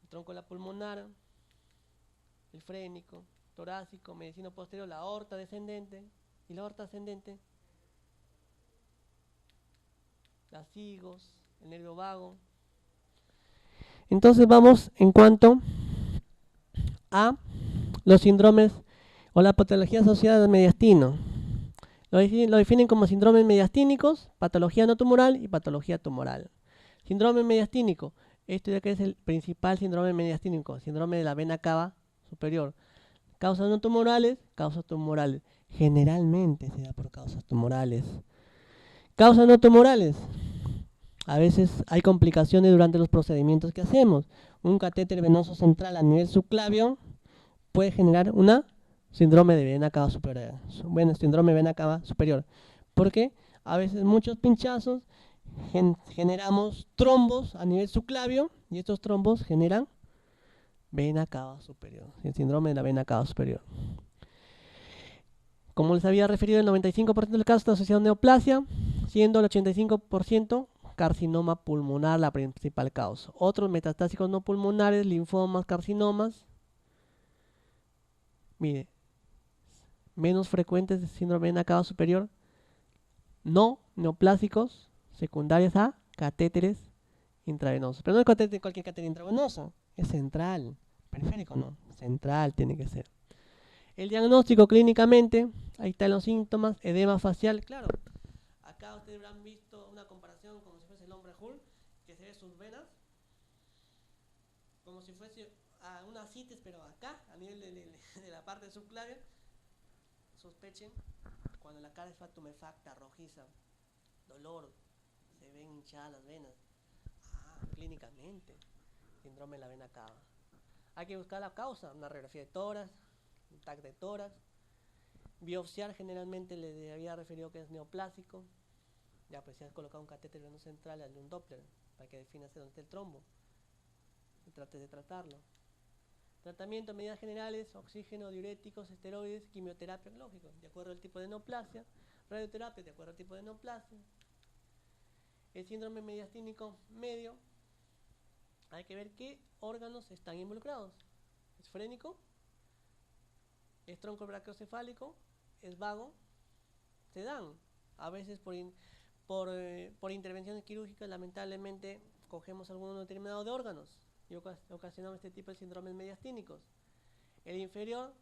El tronco de la pulmonar, el frénico, torácico, mediastino posterior, la aorta descendente y la aorta ascendente, las higos, el nervio vago. Entonces vamos en cuanto a los síndromes o la patología asociada al mediastino. Lo definen como síndromes mediastínicos, patología no tumoral y patología tumoral. Síndrome mediastínico, esto ya que es el principal síndrome mediastínico, síndrome de la vena cava superior. Causas no tumorales, causas tumorales. Generalmente se da por causas tumorales. Causas no tumorales. A veces hay complicaciones durante los procedimientos que hacemos. Un catéter venoso central a nivel subclavio puede generar una síndrome de vena cava superior. Bueno, síndrome de vena cava superior. Porque a veces muchos pinchazos generamos trombos a nivel subclavio y estos trombos generan vena cava superior. El síndrome de la vena cava superior. Como les había referido, el 95% de los casos está asociado a neoplasia, siendo el 85% carcinoma pulmonar la principal causa. Otros metastásicos no pulmonares, linfomas, carcinomas. Mire, menos frecuentes de síndrome de vena cava superior, no neoplásicos, secundarias a catéteres intravenosos. Pero no es cualquier catéter intravenoso, es central, periférico no, central tiene que ser. El diagnóstico clínicamente, ahí están los síntomas: edema facial, claro. Acá ustedes habrán visto una comparación como si fuese el hombre Hulk, que se ve sus venas como si fuese a una citis, pero acá, a nivel de la parte subclavia, sospechen cuando la cara está tumefacta, rojiza, dolor, se ven hinchadas las venas. Clínicamente, síndrome de la vena cava. Hay que buscar la causa, una radiografía de tórax, un TAC de tórax, biopsiar, generalmente le había referido que es neoplásico. Ya, pues si has colocado un catéter venoso central, hazle un Doppler para que definas dónde está el trombo y trates de tratarlo. Tratamiento, medidas generales: oxígeno, diuréticos, esteroides, quimioterapia, lógico, de acuerdo al tipo de neoplasia, radioterapia, de acuerdo al tipo de neoplasia. El síndrome mediastínico medio, hay que ver qué órganos están involucrados. ¿Es frénico? ¿Es troncobrachiocefálico? ¿Es vago? Se dan. A veces por intervenciones quirúrgicas, lamentablemente, cogemos algunos determinados de órganos y ocasionamos este tipo de síndromes mediastínicos. El inferior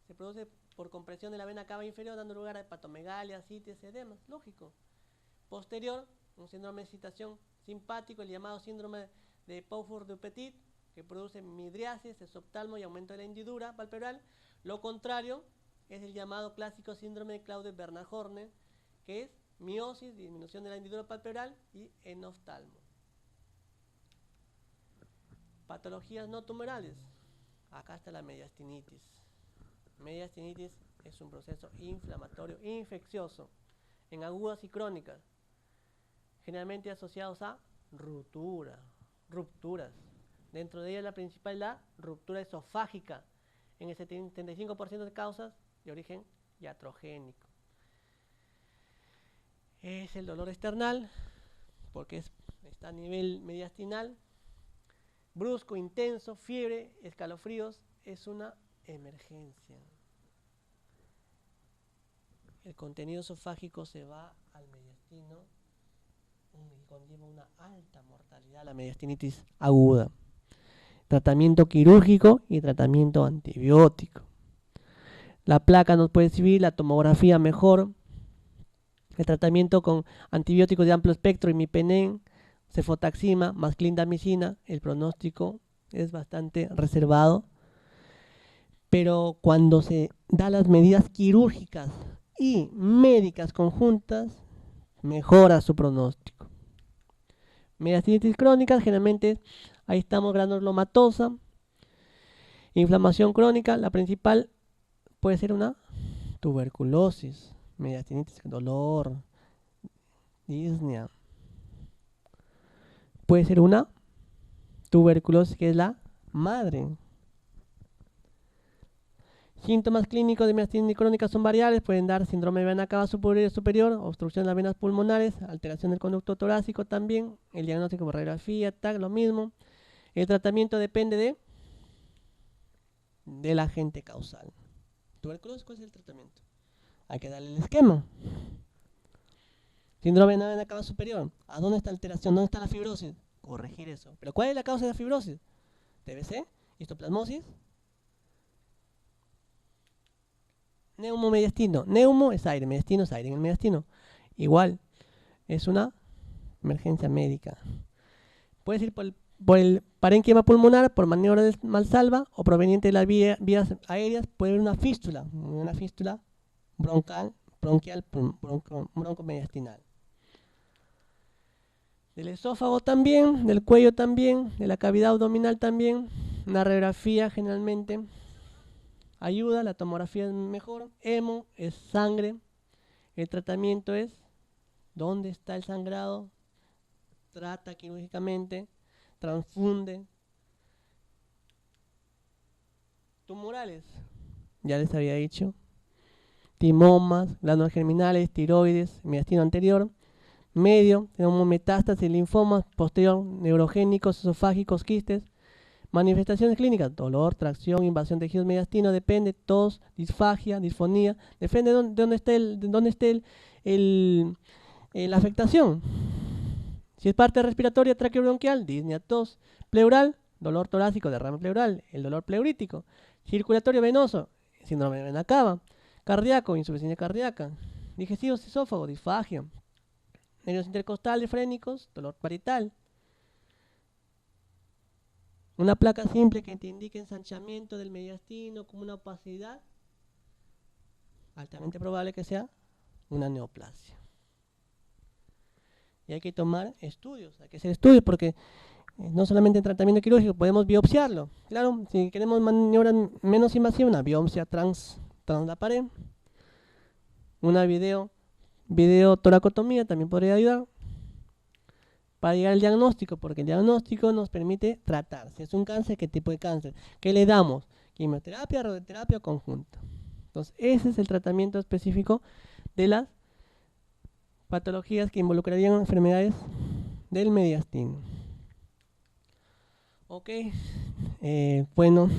se produce por compresión de la vena cava inferior, dando lugar a hepatomegalia, citis, edemas, lógico. Posterior, un síndrome de excitación simpático, el llamado síndrome de Beaufort-Dupetit, que produce midriasis, exoptalmo y aumento de la hendidura palpebral. Lo contrario es el llamado clásico síndrome de Claude-Bernard-Horner, que es miosis, disminución de la hendidura palpebral y enoftalmo. Patologías no tumorales. Acá está la mediastinitis. Mediastinitis es un proceso inflamatorio infeccioso en agudas y crónicas, generalmente asociados a rupturas. Dentro de ellas la principal es la ruptura esofágica, en el 75% de causas de origen iatrogénico. Es el dolor external, porque está a nivel mediastinal, brusco, intenso, fiebre, escalofríos, es una emergencia. El contenido esofágico se va al mediastino y conlleva una alta mortalidad, la mediastinitis aguda. Tratamiento quirúrgico y tratamiento antibiótico. La placa nos puede servir, la tomografía mejor. El tratamiento con antibióticos de amplio espectro, imipenem, cefotaxima, más clindamicina, el pronóstico es bastante reservado. Pero cuando se dan las medidas quirúrgicas y médicas conjuntas, mejora su pronóstico. Mediastinitis crónica, generalmente ahí estamos, granulomatosa. Inflamación crónica, la principal puede ser una tuberculosis, mediastinitis, dolor, disnea. Puede ser una tuberculosis que es la madre. Síntomas clínicos de mediastinitis crónica son variables, pueden dar síndrome de vena cava superior, obstrucción de las venas pulmonares, alteración del conducto torácico también, el diagnóstico por radiografía, TAC, lo mismo. El tratamiento depende del agente causal. Tuberculosis, ¿cuál es el tratamiento? Hay que darle el esquema. Síndrome de vena cava superior, ¿a dónde está la alteración? ¿Dónde está la fibrosis? Corregir eso. ¿Pero cuál es la causa de la fibrosis? TBC, histoplasmosis, neumomediastino. Neumo es aire, mediastino es aire. En el mediastino, igual, es una emergencia médica. Puede ser por el parénquima pulmonar, por maniobra de Valsalva o proveniente de las vías aéreas, puede haber una fístula broncomediastinal. Del esófago también, del cuello también, de la cavidad abdominal también. Una radiografía generalmente ayuda, la tomografía es mejor. Hemo es sangre. El tratamiento es dónde está el sangrado, trata quirúrgicamente, transfunde. Tumorales, ya les había dicho, timomas, glándulas germinales, tiroides, mediastino anterior. Medio, tenemos metástasis, linfomas, posterior, neurogénicos, esofágicos, quistes. Manifestaciones clínicas: dolor, tracción, invasión de tejidos mediastinos, depende, tos, disfagia, disfonía, depende de dónde esté la afectación. Si es parte respiratoria, traqueobronquial, disnea, tos. Pleural, dolor torácico, derrame pleural, el dolor pleurítico. Circulatorio venoso, síndrome de vena cava. Cardíaco, insuficiencia cardíaca. Digestivos, esófago, disfagia. Nervios intercostales frénicos, dolor parietal. Una placa simple que te indique ensanchamiento del mediastino con una opacidad, altamente probable que sea una neoplasia. Y hay que tomar estudios, hay que hacer estudios porque no solamente en tratamiento quirúrgico, podemos biopsiarlo. Claro, si queremos maniobra menos invasiva, una biopsia tras la pared, una videotoracotomía también podría ayudar para llegar al diagnóstico, porque el diagnóstico nos permite tratar. Si es un cáncer, ¿qué tipo de cáncer? ¿Qué le damos? ¿Quimioterapia, radioterapia o conjunto? Entonces, ese es el tratamiento específico de las patologías que involucrarían enfermedades del mediastino. Ok, bueno,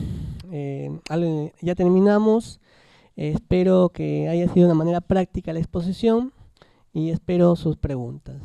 ya terminamos. Espero que haya sido de una manera práctica la exposición y espero sus preguntas.